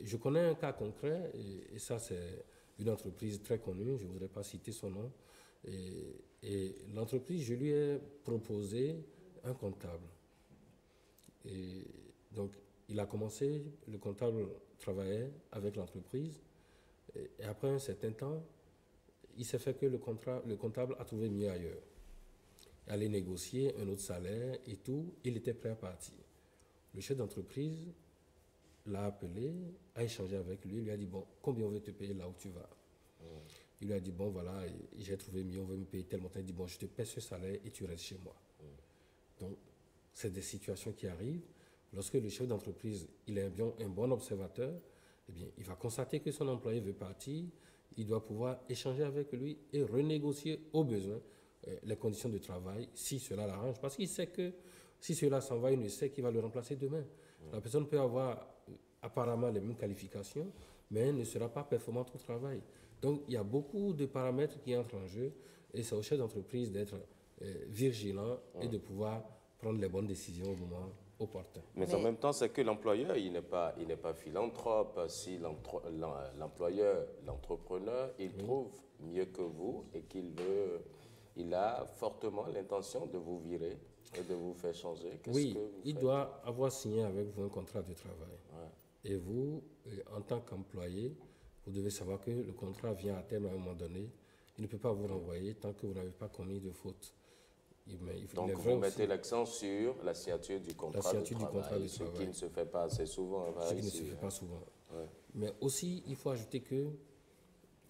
Speaker 6: Je connais un cas concret, et ça c'est une entreprise très connue, je ne voudrais pas citer son nom,
Speaker 13: Et l'entreprise, je lui ai proposé un comptable. Et donc, il a commencé, le comptable travaillait avec l'entreprise. Et après un certain temps, il s'est fait que le comptable a trouvé mieux ailleurs. Il allait négocier un autre salaire et tout. Il était prêt à partir. Le chef d'entreprise l'a appelé, a échangé avec lui, lui a dit, bon, combien on veut te payer là où tu vas? Il lui a dit, bon, voilà, j'ai trouvé mieux, on veut me payer tel montant. Il dit, bon, je te paie ce salaire et tu restes chez moi. Donc, c'est des situations qui arrivent. Lorsque le chef d'entreprise, il est un bon observateur, eh bien, il va constater que son employé veut partir, il doit pouvoir échanger avec lui et renégocier au besoin les conditions de travail, si cela l'arrange. Parce qu'il sait que si cela s'en va, il ne sait qu'il va le remplacer demain. La personne peut avoir apparemment les mêmes qualifications, mais ne sera pas performante au travail. Donc, il y a beaucoup de paramètres qui entrent en jeu et c'est au chef d'entreprise d'être vigilant et de pouvoir prendre les bonnes décisions au moment opportun.
Speaker 1: Mais en même temps, c'est que l'employeur, il n'est pas philanthrope. Si l'employeur, l'entrepreneur, il trouve mieux que vous et il a fortement l'intention de vous virer et de vous faire changer.
Speaker 13: Oui, il doit avoir signé avec vous un contrat de travail. Et vous, en tant qu'employé, vous devez savoir que le contrat vient à terme à un moment donné. Il ne peut pas vous renvoyer tant que vous n'avez pas commis de faute.
Speaker 1: Donc, vous mettez l'accent sur la signature du contrat de travail, ce qui ne se fait pas assez souvent.
Speaker 13: Ce qui ne se fait pas souvent. Mais aussi, il faut ajouter que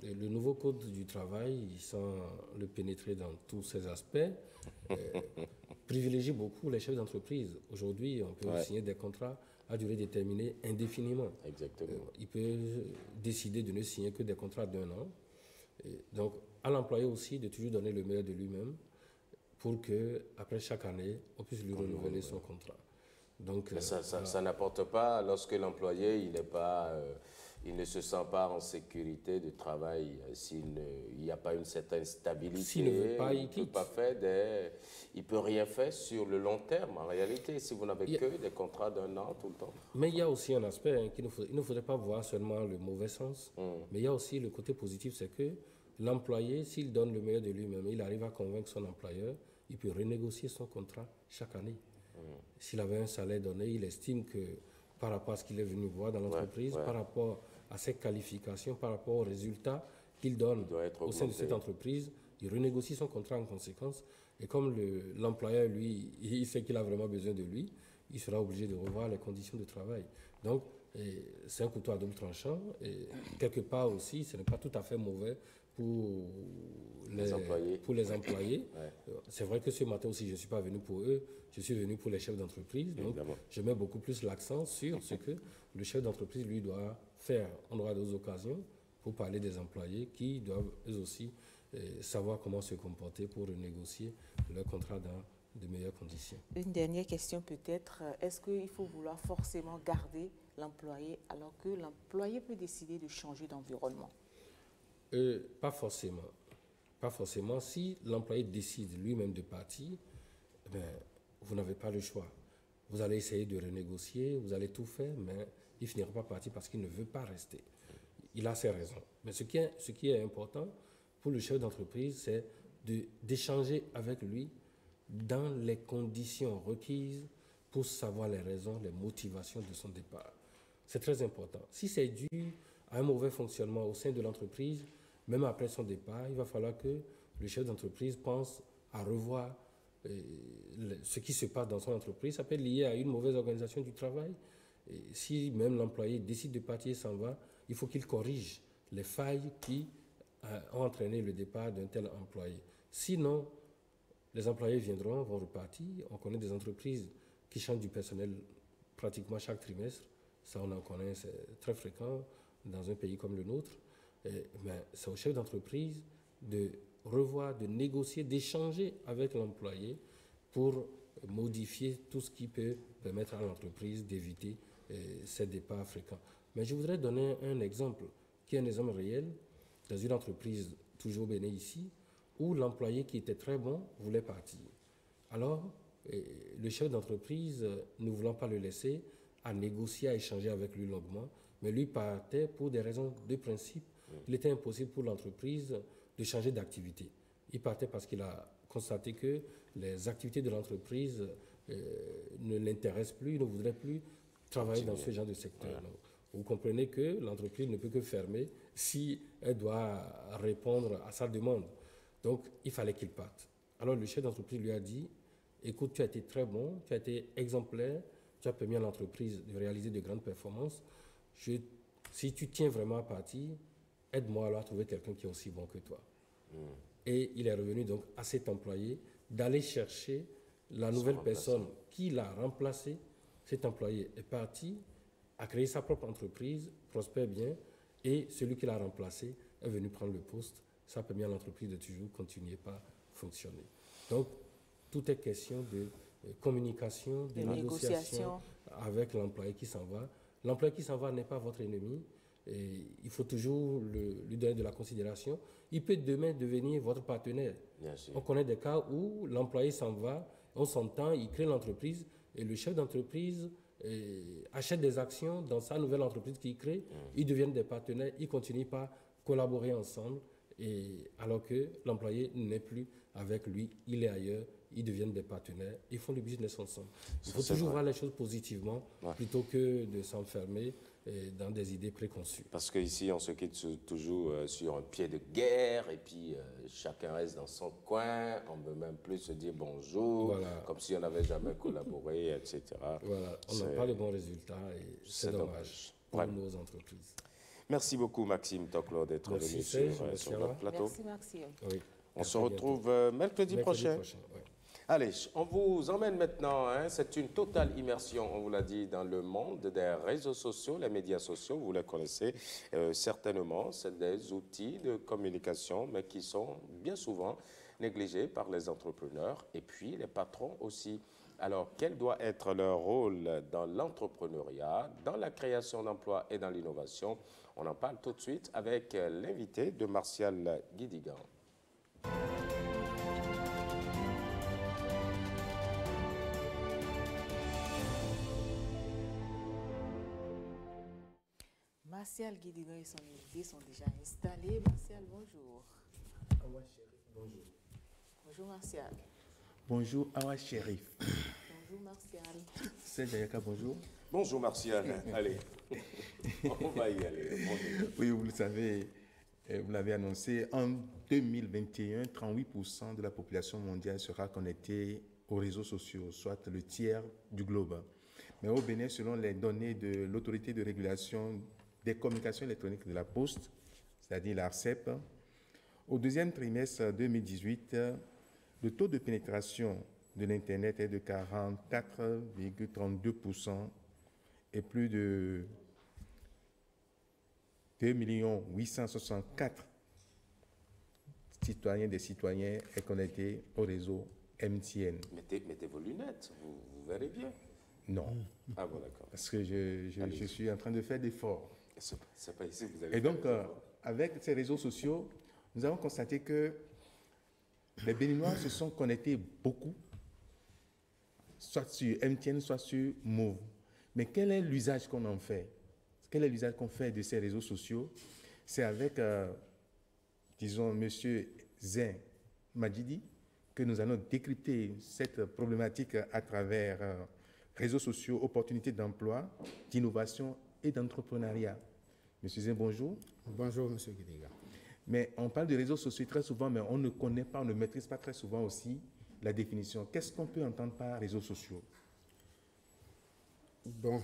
Speaker 13: le nouveau code du travail, sans le pénétrer dans tous ses aspects, privilégie beaucoup les chefs d'entreprise. Aujourd'hui, on peut signer des contrats à durée déterminée indéfiniment.
Speaker 1: Exactement.
Speaker 13: Il peut décider de ne signer que des contrats d'1 an. Donc, à l'employé aussi de toujours donner le meilleur de lui-même pour qu'après chaque année, on puisse lui renouveler son contrat. Donc,
Speaker 1: ça n'apporte pas lorsque l'employé il ne se sent pas en sécurité de travail, s'il n'y a pas une certaine stabilité,
Speaker 13: s'il ne veut pas, il
Speaker 1: ne peut rien faire sur le long terme en réalité, si vous n'avez que des contrats d'1 an tout le temps.
Speaker 13: Mais il y a aussi un aspect qu'il ne faudrait pas voir seulement le mauvais sens, mais il y a aussi le côté positif, c'est que l'employé, s'il donne le meilleur de lui-même, il arrive à convaincre son employeur, il peut renégocier son contrat chaque année. S'il avait un salaire donné, il estime que par rapport à ce qu'il est venu voir dans l'entreprise, par rapport à ses qualifications, par rapport aux résultats qu'il donne au sein de cette entreprise, il renégocie son contrat en conséquence. Et comme l'employeur, lui, il sait qu'il a vraiment besoin de lui, il sera obligé de revoir les conditions de travail. Donc, c'est un couteau à double tranchant. Et quelque part aussi, ce n'est pas tout à fait mauvais pour les employés. C'est vrai que ce matin aussi, je ne suis pas venu pour eux, je suis venu pour les chefs d'entreprise. Donc, je mets beaucoup plus l'accent sur ce que le chef d'entreprise, lui, doit faire en droit d'autres occasions pour parler des employés qui doivent, eux aussi, savoir comment se comporter pour renégocier leur contrat dans de meilleures conditions.
Speaker 2: Une dernière question peut-être, est-ce qu'il faut vouloir forcément garder l'employé alors que l'employé peut décider de changer d'environnement?
Speaker 13: Pas forcément. Pas forcément. Si l'employé décide lui-même de partir, vous n'avez pas le choix. Vous allez essayer de renégocier, vous allez tout faire, mais il finira pas partir parce qu'il ne veut pas rester. Il a ses raisons. Mais ce qui est important pour le chef d'entreprise, c'est d'échanger avec lui dans les conditions requises pour savoir les raisons, les motivations de son départ. C'est très important. Si c'est dû à un mauvais fonctionnement au sein de l'entreprise, même après son départ, il va falloir que le chef d'entreprise pense à revoir ce qui se passe dans son entreprise. Ça peut être lié à une mauvaise organisation du travail. Et si même l'employé décide de partir et s'en va, il faut qu'il corrige les failles qui ont entraîné le départ d'un tel employé. Sinon, les employés vont repartir. On connaît des entreprises qui changent du personnel pratiquement chaque trimestre. Ça, on en connaît, c'est très fréquent dans un pays comme le nôtre. Mais c'est au chef d'entreprise de revoir, de négocier, d'échanger avec l'employé pour modifier tout ce qui peut permettre à l'entreprise d'éviter ces départs fréquents. Mais je voudrais donner un exemple, qui est un exemple réel, dans une entreprise toujours au Bénin ici, où l'employé qui était très bon voulait partir. Alors, le chef d'entreprise, ne voulant pas le laisser, a négocié, a échangé avec lui longuement, mais lui partait pour des raisons de principe. Il était impossible pour l'entreprise de changer d'activité. Il partait parce qu'il a constaté que les activités de l'entreprise ne l'intéressent plus, il ne voudrait plus travailler dans ce genre de secteur.
Speaker 1: Voilà.
Speaker 13: Donc, vous comprenez que l'entreprise ne peut que fermer si elle doit répondre à sa demande. Donc, il fallait qu'il parte. Alors, le chef d'entreprise lui a dit, écoute, tu as été très bon, tu as été exemplaire, tu as permis à l'entreprise de réaliser de grandes performances. Si tu tiens vraiment à partir, aide-moi alors à trouver quelqu'un qui est aussi bon que toi. Et il est revenu donc à cet employé d'aller chercher la nouvelle personne qui l'a remplacé. Cet employé est parti, a créé sa propre entreprise, prospère bien, et celui qui l'a remplacé est venu prendre le poste. Ça a permis à l'entreprise de toujours continuer à fonctionner. Donc, tout est question de communication, de négociation avec l'employé qui s'en va. L'employé qui s'en va n'est pas votre ennemi. Et il faut toujours lui donner de la considération. Il peut demain devenir votre partenaire. On connaît des cas où l'employé s'en va, on s'entend, il crée l'entreprise et le chef d'entreprise achète des actions dans sa nouvelle entreprise qu'il crée. Ils deviennent des partenaires, ils continuent par collaborer ensemble. Et alors que l'employé n'est plus avec lui, il est ailleurs, ils deviennent des partenaires, ils font le business ensemble. Il faut toujours voir les choses positivement plutôt que de s'enfermer dans des idées préconçues.
Speaker 1: Parce qu'ici, on se quitte toujours sur un pied de guerre et puis chacun reste dans son coin, on ne veut même plus se dire bonjour, comme si on n'avait jamais collaboré, etc.
Speaker 13: Voilà, on n'a pas de bons résultats et c'est dommage pour nos entreprises.
Speaker 1: Merci beaucoup Maxime Toklo d'être venu sur notre plateau.
Speaker 2: Merci Maxime.
Speaker 13: Oui.
Speaker 1: On se retrouve mercredi prochain. Allez, on vous emmène maintenant, c'est une totale immersion, on vous l'a dit, dans le monde des réseaux sociaux, les médias sociaux, vous les connaissez certainement, c'est des outils de communication, mais qui sont bien souvent négligés par les entrepreneurs et puis les patrons aussi. Alors, quel doit être leur rôle dans l'entrepreneuriat, dans la création d'emplois et dans l'innovation? On en parle tout de suite avec l'invité de Martial Guidigan.
Speaker 2: Martial Guidigan et son invité sont déjà installés. Martial, bonjour.
Speaker 14: Awa Sherif, bonjour.
Speaker 2: Bonjour Martial.
Speaker 14: Bonjour Awa Sherif.
Speaker 2: Bonjour Martial.
Speaker 14: C'est Jayaka, bonjour.
Speaker 1: Bonjour Martial, allez, on va y aller. Bonjour.
Speaker 14: Oui, vous le savez, vous l'avez annoncé, en 2021, 38% de la population mondiale sera connectée aux réseaux sociaux, soit le tiers du globe. Mais au Bénin, selon les données de l'autorité de régulation des communications électroniques de la Poste, c'est-à-dire l'ARCEP, au deuxième trimestre 2018, le taux de pénétration de l'Internet est de 44,32% et plus de 2 864 citoyens des citoyens est connecté au réseau MTN.
Speaker 1: Mettez vos lunettes, vous verrez bien.
Speaker 14: Non.
Speaker 1: Ah bon, d'accord.
Speaker 14: Parce que je suis en train de faire d'efforts.
Speaker 1: C'est pas ici que vous allez.
Speaker 14: Et donc, avec ces réseaux sociaux, nous avons constaté que les Béninois se sont connectés beaucoup, soit sur MTN, soit sur Move. Mais quel est l'usage qu'on en fait? Quel est l'usage qu'on fait de ces réseaux sociaux? C'est avec, disons, M. Zain Majidi que nous allons décrypter cette problématique à travers réseaux sociaux, opportunités d'emploi, d'innovation et d'entrepreneuriat. Monsieur Zain, bonjour.
Speaker 15: Bonjour, Monsieur Guidiga.
Speaker 14: Mais on parle de réseaux sociaux très souvent, mais on ne connaît pas, on ne maîtrise pas très souvent aussi la définition. Qu'est-ce qu'on peut entendre par réseaux sociaux?
Speaker 15: Bon,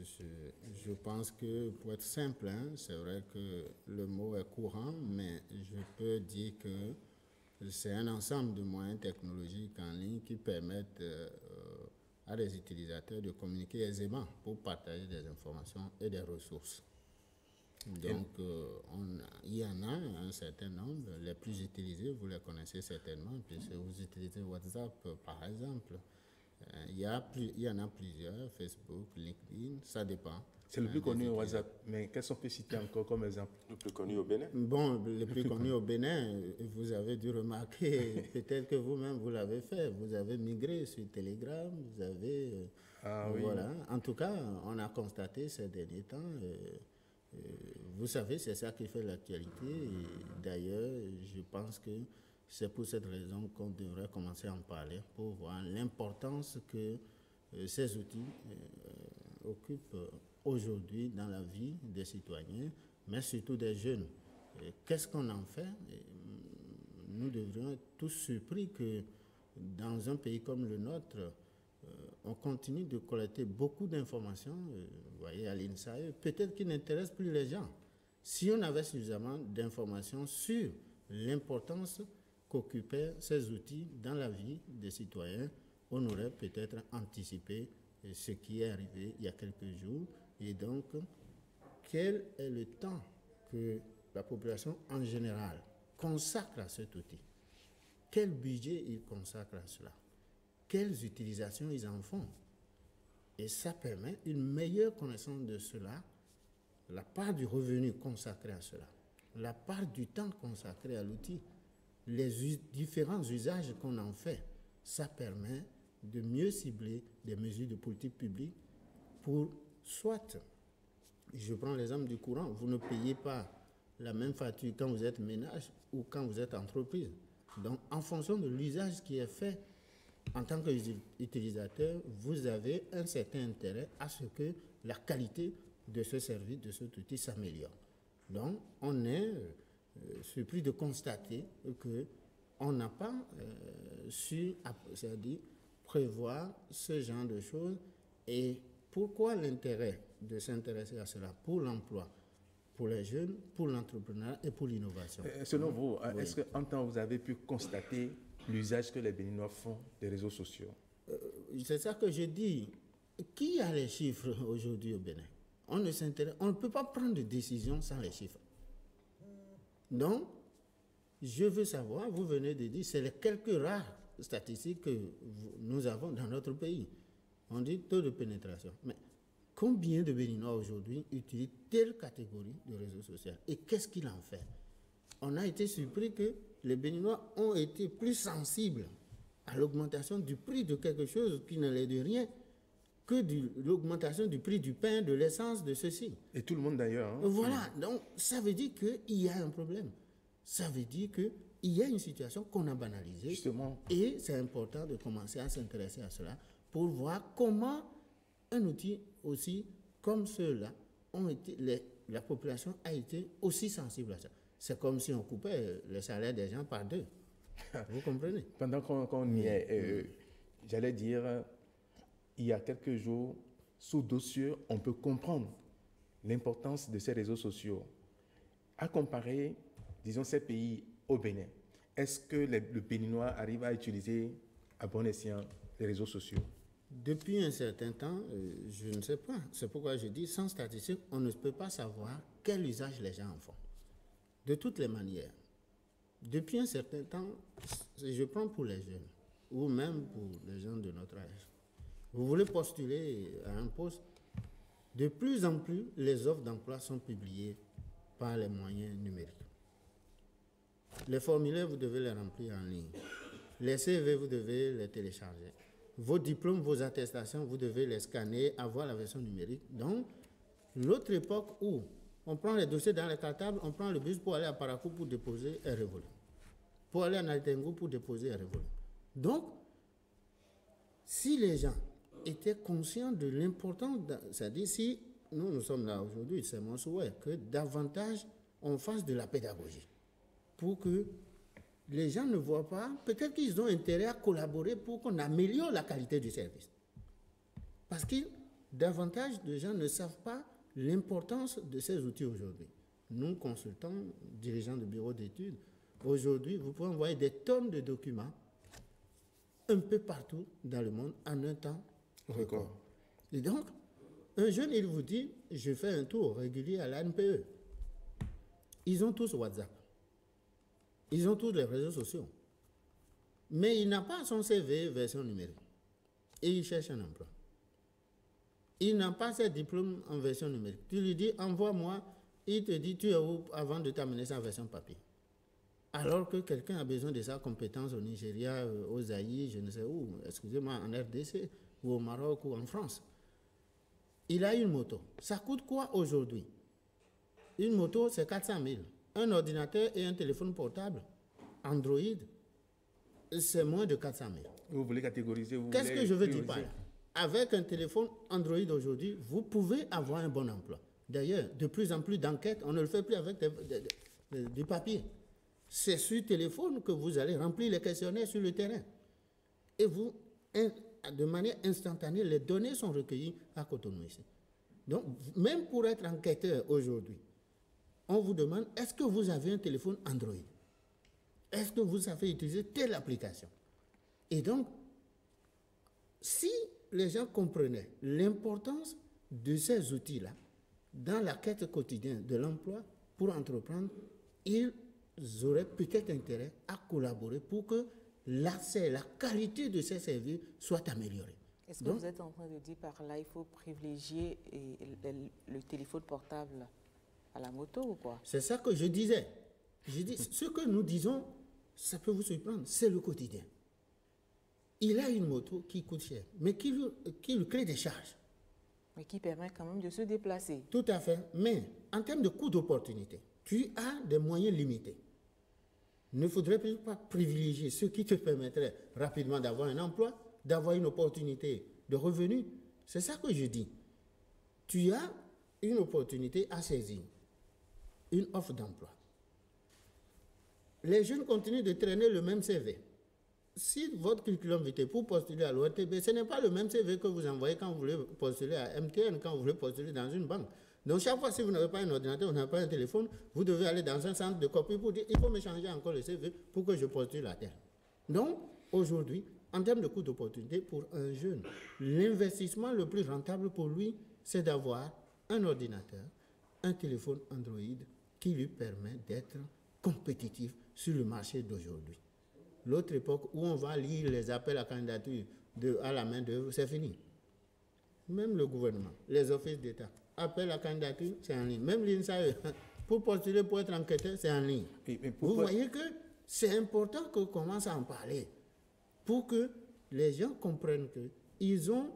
Speaker 15: je pense que pour être simple, c'est vrai que le mot est courant, mais je peux dire que c'est un ensemble de moyens technologiques en ligne qui permettent à des utilisateurs de communiquer aisément pour partager des informations et des ressources. Donc, il y en a un certain nombre. Les plus utilisés, vous les connaissez certainement, puisque vous utilisez WhatsApp, par exemple. Il y en a plusieurs, Facebook, LinkedIn, ça dépend.
Speaker 14: C'est le plus connu au WhatsApp, mais qu'est-ce qu'on peut citer encore comme exemple?
Speaker 1: Le plus connu au Bénin?
Speaker 15: Bon, le plus connu au Bénin, vous avez dû remarquer, peut-être que vous-même vous l'avez fait, vous avez migré sur Telegram, vous avez...
Speaker 14: Ah oui.
Speaker 15: Voilà. En tout cas, on a constaté ces derniers temps Vous savez, c'est ça qui fait l'actualité. D'ailleurs, je pense que c'est pour cette raison qu'on devrait commencer à en parler, pour voir l'importance que ces outils occupent aujourd'hui dans la vie des citoyens, mais surtout des jeunes. Qu'est-ce qu'on en fait? Nous devrions être tous surpris que dans un pays comme le nôtre, on continue de collecter beaucoup d'informations, vous voyez, à l'INSAE, peut-être qui n'intéressent plus les gens. Si on avait suffisamment d'informations sur l'importance qu'occupaient ces outils dans la vie des citoyens, on aurait peut-être anticipé ce qui est arrivé il y a quelques jours. Et donc, quel est le temps que la population en général consacre à cet outil? Quel budget ils consacrent à cela? Quelles utilisations ils en font? Et ça permet une meilleure connaissance de cela, la part du revenu consacré à cela, la part du temps consacré à l'outil, les différents usages qu'on en fait. Ça permet de mieux cibler des mesures de politique publique pour soit, je prends l'exemple du courant, vous ne payez pas la même facture quand vous êtes ménage ou quand vous êtes entreprise. Donc, en fonction de l'usage qui est fait, en tant qu'utilisateur, vous avez un certain intérêt à ce que la qualité de ce service, de cet outil s'améliore. Donc, on est surpris de constater qu'on n'a pas su, c'est-à-dire prévoir ce genre de choses. Et pourquoi l'intérêt de s'intéresser à cela? Pour l'emploi, pour les jeunes, pour l'entrepreneuriat et pour l'innovation.
Speaker 14: Selon vous,
Speaker 15: oui.
Speaker 14: Est-ce qu'en temps vous avez pu constater l'usage que les Béninois font des réseaux sociaux?
Speaker 15: C'est ça que je dis. Qui a les chiffres aujourd'hui au Bénin? On ne peut pas prendre de décision sans les chiffres. Donc, je veux savoir, vous venez de dire, c'est les quelques rares statistiques que nous avons dans notre pays. On dit taux de pénétration. Mais combien de Béninois aujourd'hui utilisent telle catégorie de réseaux sociaux? Et qu'est-ce qu'il en fait? On a été surpris que les Béninois ont été plus sensibles à l'augmentation du prix de quelque chose qui ne l'est de rien que l'augmentation du prix du pain, de l'essence, de ceci.
Speaker 14: Et tout le monde d'ailleurs. Hein?
Speaker 15: Voilà, donc ça veut dire qu'il y a un problème. Ça veut dire qu'il y a une situation qu'on a banalisée.
Speaker 14: Justement.
Speaker 15: Et c'est important de commencer à s'intéresser à cela pour voir comment un outil aussi comme ceux-là, la population a été aussi sensible à ça. C'est comme si on coupait le salaire des gens par deux. Vous comprenez?
Speaker 14: Pendant qu'on y est, j'allais dire, il y a quelques jours, sous dossier, on peut comprendre l'importance de ces réseaux sociaux. À comparer, disons, ces pays au Bénin, est-ce que le Béninois arrive à utiliser à bon escient les réseaux sociaux?
Speaker 15: Depuis un certain temps, je ne sais pas. C'est pourquoi je dis, sans statistique, on ne peut pas savoir quel usage les gens en font. De toutes les manières, depuis un certain temps, je prends pour les jeunes, ou même pour les gens de notre âge. Vous voulez postuler à un poste, de plus en plus, les offres d'emploi sont publiées par les moyens numériques. Les formulaires, vous devez les remplir en ligne. Les CV, vous devez les télécharger. Vos diplômes, vos attestations, vous devez les scanner, avoir la version numérique. Donc, l'autre époque où on prend les dossiers dans les cartables, on prend le bus pour aller à Parakou pour déposer est révolu. Pour aller à Naltengo pour déposer est révolu. Donc, si les gens étaient conscients de l'importance, c'est-à-dire si nous sommes là aujourd'hui, c'est mon souhait, que davantage on fasse de la pédagogie pour que les gens ne voient pas, peut-être qu'ils ont intérêt à collaborer pour qu'on améliore la qualité du service. Parce que davantage de gens ne savent pas l'importance de ces outils aujourd'hui. Nous, consultants, dirigeants de bureaux d'études, aujourd'hui, vous pouvez envoyer des tonnes de documents un peu partout dans le monde en un temps record. Et donc, un jeune, il vous dit, je fais un tour régulier à l'ANPE. Ils ont tous WhatsApp. Ils ont tous les réseaux sociaux. Mais il n'a pas son CV version numérique. Et il cherche un emploi. Il n'a pas ses diplômes en version numérique. Tu lui dis, envoie-moi. Il te dit, tu es où avant de t'amener sa version papier. Alors que quelqu'un a besoin de sa compétence au Nigeria, au Zaïre, je ne sais où, excusez-moi, en RDC, ou au Maroc, ou en France. Il a une moto. Ça coûte quoi aujourd'hui? Une moto, c'est 400 000. Un ordinateur et un téléphone portable, Android, c'est moins de 400 000.
Speaker 14: Vous voulez catégoriser?
Speaker 15: Qu'est-ce que je veux dire par là? Avec un téléphone Android aujourd'hui, vous pouvez avoir un bon emploi. D'ailleurs, de plus en plus d'enquêtes, on ne le fait plus avec du papier. C'est sur téléphone que vous allez remplir les questionnaires sur le terrain. Et vous, de manière instantanée, les données sont recueillies à Cotonou ici. Donc, même pour être enquêteur aujourd'hui, on vous demande, est-ce que vous avez un téléphone Android? Est-ce que vous savez utiliser telle application? Et donc, si les gens comprenaient l'importance de ces outils-là dans la quête quotidienne de l'emploi pour entreprendre, ils auraient peut-être intérêt à collaborer pour que l'accès, la qualité de ces services soit améliorée.
Speaker 2: Est-ce que vous êtes en train de dire par là, il faut privilégier le téléphone portable à la moto ou quoi? C'est
Speaker 15: ça que je disais. Je dis, ce que nous disons, ça peut vous surprendre, c'est le quotidien. Il a une moto qui coûte cher, mais qui lui crée des charges.
Speaker 2: Mais qui permet quand même de se déplacer.
Speaker 15: Tout à fait. Mais en termes de coût d'opportunité, tu as des moyens limités. Ne faudrait pas privilégier ce qui te permettrait rapidement d'avoir un emploi, d'avoir une opportunité de revenu. C'est ça que je dis. Tu as une opportunité à saisir, une offre d'emploi. Les jeunes continuent de traîner le même CV. Si votre curriculum vitae pour postuler à l'ORTB, ce n'est pas le même CV que vous envoyez quand vous voulez postuler à MTN, quand vous voulez postuler dans une banque. Donc chaque fois, si vous n'avez pas un ordinateur, vous n'avez pas un téléphone, vous devez aller dans un centre de copie pour dire, il faut me changer encore le CV pour que je postule à tel. Donc, aujourd'hui, en termes de coût d'opportunité pour un jeune, l'investissement le plus rentable pour lui, c'est d'avoir un ordinateur, un téléphone Android qui lui permet d'être compétitif sur le marché d'aujourd'hui. L'autre époque où on va lire les appels à candidature à la main d'œuvre, c'est fini. Même le gouvernement, les offices d'État, appel à candidature, c'est en ligne. Même l'INSAE, pour postuler, pour être enquêteur, c'est en ligne. Vous voyez que c'est important qu'on commence à en parler pour que les gens comprennent qu'ils ont,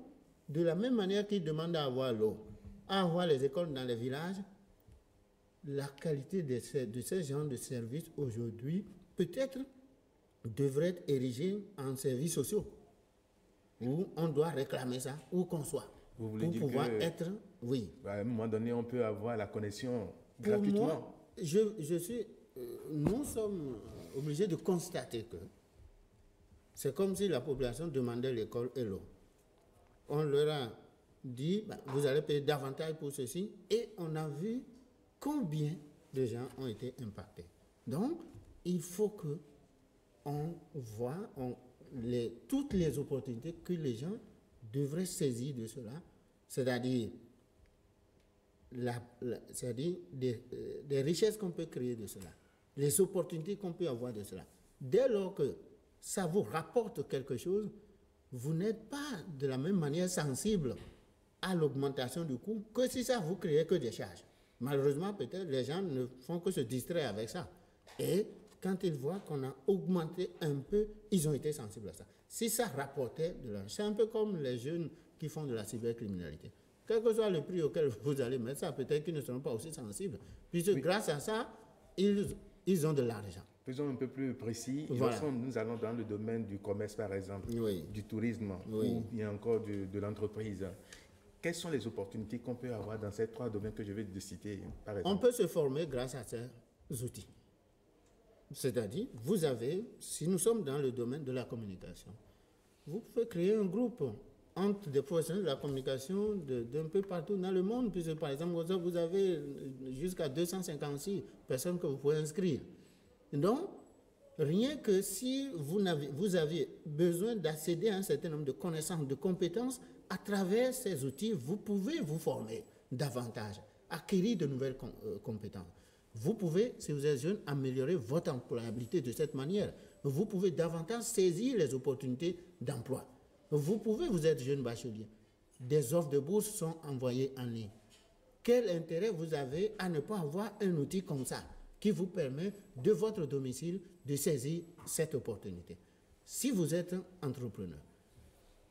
Speaker 15: de la même manière qu'ils demandent à avoir l'eau, à avoir les écoles dans les villages, la qualité de ces gens de services aujourd'hui, peut-être, devrait être érigée en services sociaux, où on doit réclamer ça, où qu'on soit,
Speaker 14: vous voulez
Speaker 15: pour
Speaker 14: dire
Speaker 15: pouvoir
Speaker 14: que,
Speaker 15: être, oui.
Speaker 14: À un moment donné, on peut avoir la connexion gratuitement.
Speaker 15: Moi, nous sommes obligés de constater que c'est comme si la population demandait l'école et l'eau. On leur a dit, vous allez payer davantage pour ceci, et on a vu combien de gens ont été impactés. Donc, il faut que on voit toutes les opportunités que les gens devraient saisir de cela, c'est-à-dire des richesses qu'on peut créer de cela, les opportunités qu'on peut avoir de cela. Dès lors que ça vous rapporte quelque chose, vous n'êtes pas de la même manière sensible à l'augmentation du coût que si ça vous crée que des charges. Malheureusement, peut-être les gens ne font que se distraire avec ça. Et quand ils voient qu'on a augmenté un peu, ils ont été sensibles à ça. Si ça rapportait de l'argent, c'est un peu comme les jeunes qui font de la cybercriminalité. Quel que soit le prix auquel vous allez mettre ça, peut-être qu'ils ne seront pas aussi sensibles. Puisque grâce à ça, ils ont de l'argent.
Speaker 14: Faisons un peu plus précis.
Speaker 15: Voilà.
Speaker 14: Nous allons dans le domaine du commerce, par exemple, du tourisme,
Speaker 15: oui,
Speaker 14: ou bien encore de l'entreprise. Quelles sont les opportunités qu'on peut avoir dans ces trois domaines que je vais te citer, par exemple?
Speaker 15: On peut se former grâce à ces outils. C'est-à-dire, vous avez, si nous sommes dans le domaine de la communication, vous pouvez créer un groupe entre des professionnels de la communication d'un peu partout dans le monde, puisque par exemple, vous avez jusqu'à 256 personnes que vous pouvez inscrire. Donc, rien que si vous avez besoin d'accéder à un certain nombre de connaissances, de compétences, à travers ces outils, vous pouvez vous former davantage, acquérir de nouvelles compétences. Vous pouvez, si vous êtes jeune, améliorer votre employabilité de cette manière. Vous pouvez davantage saisir les opportunités d'emploi. Vous pouvez, vous êtes jeune bachelier, des offres de bourse sont envoyées en ligne. Quel intérêt vous avez à ne pas avoir un outil comme ça qui vous permet, de votre domicile, de saisir cette opportunité? Si vous êtes entrepreneur,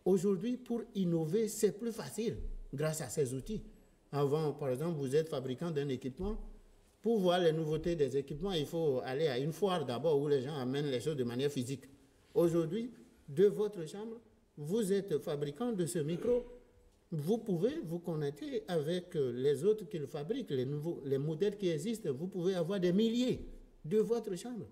Speaker 15: aujourd'hui, pour innover, c'est plus facile grâce à ces outils. Avant, par exemple, vous êtes fabricant d'un équipement, Pour voir les nouveautés des équipements, il faut aller à une foire d'abord où les gens amènent les choses de manière physique. Aujourd'hui, de votre chambre, vous êtes fabricant de ce micro, vous pouvez vous connecter avec les autres qui le fabriquent, les modèles qui existent, vous pouvez avoir des milliers de votre chambre.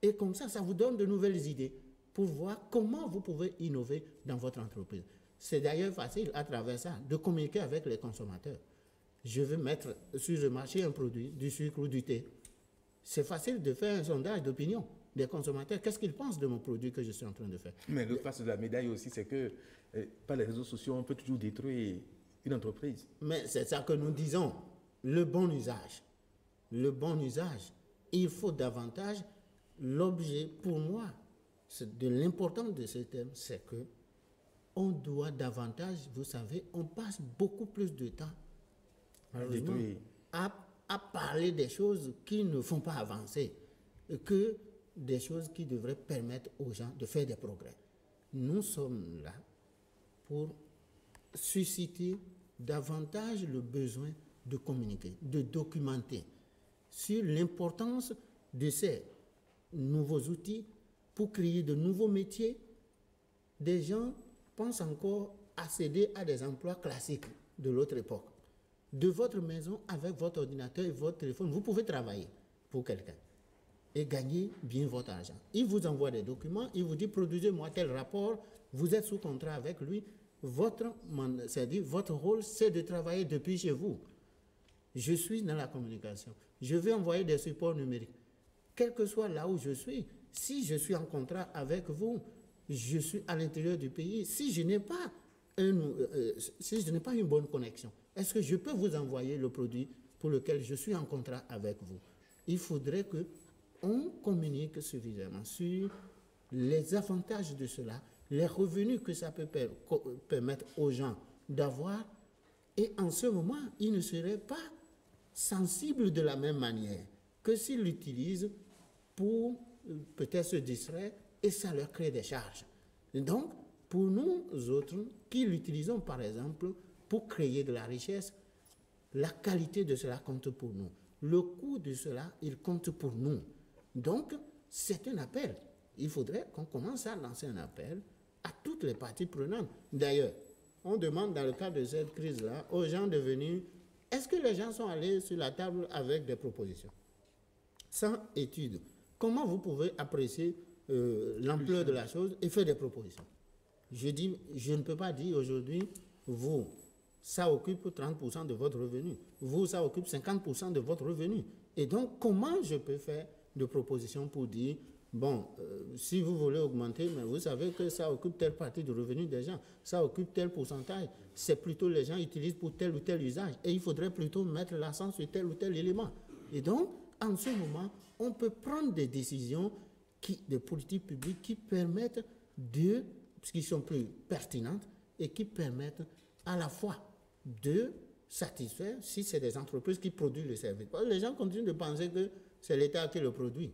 Speaker 15: Et comme ça, ça vous donne de nouvelles idées pour voir comment vous pouvez innover dans votre entreprise. C'est d'ailleurs facile à travers ça de communiquer avec les consommateurs. Je veux mettre sur le marché un produit, du sucre ou du thé. C'est facile de faire un sondage d'opinion des consommateurs. Qu'est-ce qu'ils pensent de mon produit que je suis en train de faire? Mais
Speaker 14: l'autre face de la médaille aussi, c'est que par les réseaux sociaux, on peut toujours détruire une entreprise.
Speaker 15: Mais c'est ça que nous disons. Le bon usage. Le bon usage. Il faut davantage. L'objet, pour moi, de l'importance de ce thème, c'est que on doit davantage, vous savez, on passe beaucoup plus de temps à parler des choses qui ne font pas avancer que des choses qui devraient permettre aux gens de faire des progrès. Nous sommes là pour susciter davantage le besoin de communiquer, de documenter sur l'importance de ces nouveaux outils pour créer de nouveaux métiers. Des gens pensent encore à céder à des emplois classiques de l'autre époque. De votre maison, avec votre ordinateur et votre téléphone, vous pouvez travailler pour quelqu'un et gagner bien votre argent. Il vous envoie des documents, il vous dit produisez-moi tel rapport, vous êtes sous contrat avec lui, votre rôle c'est de travailler depuis chez vous. Je suis dans la communication, je vais envoyer des supports numériques. Quel que soit là où je suis, si je suis en contrat avec vous, je suis à l'intérieur du pays, si je n'ai pas une bonne connexion, est-ce que je peux vous envoyer le produit pour lequel je suis en contrat avec vous? Il faudrait qu'on communique suffisamment sur les avantages de cela, les revenus que ça peut permettre aux gens d'avoir. Et en ce moment, ils ne seraient pas sensibles de la même manière que s'ils l'utilisent pour peut-être se distraire et ça leur crée des charges. Et donc, pour nous autres qui l'utilisons par exemple pour créer de la richesse, la qualité de cela compte pour nous. Le coût de cela, il compte pour nous. Donc, c'est un appel. Il faudrait qu'on commence à lancer un appel à toutes les parties prenantes. D'ailleurs, on demande dans le cadre de cette crise-là aux gens de venir. Est-ce que les gens sont allés sur la table avec des propositions? Sans étude, comment vous pouvez apprécier l'ampleur de la chose et faire des propositions? Je ne peux pas dire aujourd'hui, vous, ça occupe 30% de votre revenu. Vous, ça occupe 50% de votre revenu. Et donc, comment je peux faire de propositions pour dire, bon, si vous voulez augmenter, mais vous savez que ça occupe telle partie du revenu des gens, ça occupe tel pourcentage, c'est plutôt les gens utilisent pour tel ou tel usage. Et il faudrait plutôt mettre l'accent sur tel ou tel élément. Et donc, en ce moment, on peut prendre des décisions, des politiques publiques qui permettent qui sont plus pertinentes et qui permettent à la fois de satisfaire, si c'est des entreprises qui produisent le service. Les gens continuent de penser que c'est l'État qui le produit.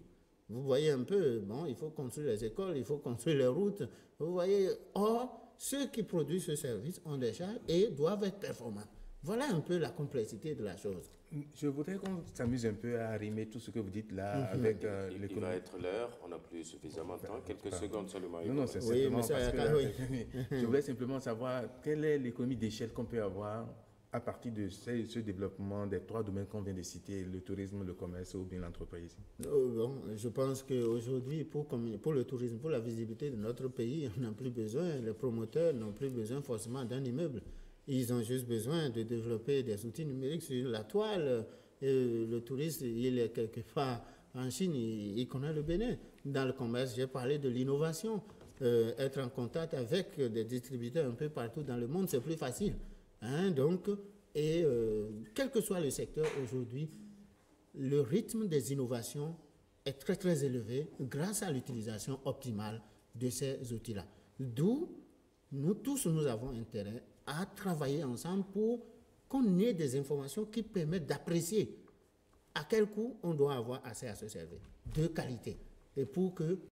Speaker 15: Vous voyez un peu, bon, il faut construire les écoles, il faut construire les routes. Vous voyez, or, ceux qui produisent ce service ont des charges et doivent être performants. Voilà un peu la complexité de la chose.
Speaker 14: Je voudrais qu'on s'amuse un peu à arrimer tout ce que vous dites là avec l'économie.
Speaker 1: Il va être l'heure, on n'a plus suffisamment de temps, quelques secondes seulement.
Speaker 14: Non, c'est simplement parce que je voulais simplement savoir quelle est l'économie d'échelle qu'on peut avoir à partir de ce développement des trois domaines qu'on vient de citer, le tourisme, le commerce ou bien l'entreprise.
Speaker 15: Bon, je pense qu'aujourd'hui, pour le tourisme, pour la visibilité de notre pays, on n'a plus besoin, les promoteurs n'ont plus besoin forcément d'un immeuble. Ils ont juste besoin de développer des outils numériques sur la toile. Et le touriste, il est quelque part en Chine, il connaît le Bénin. Dans le commerce, j'ai parlé de l'innovation. Être en contact avec des distributeurs un peu partout dans le monde, c'est plus facile. Donc, quel que soit le secteur aujourd'hui, le rythme des innovations est très très élevé grâce à l'utilisation optimale de ces outils-là. D'où, nous tous, nous avons intérêt à travailler ensemble pour qu'on ait des informations qui permettent d'apprécier à quel coût on doit avoir accès à ce service de qualité et pour que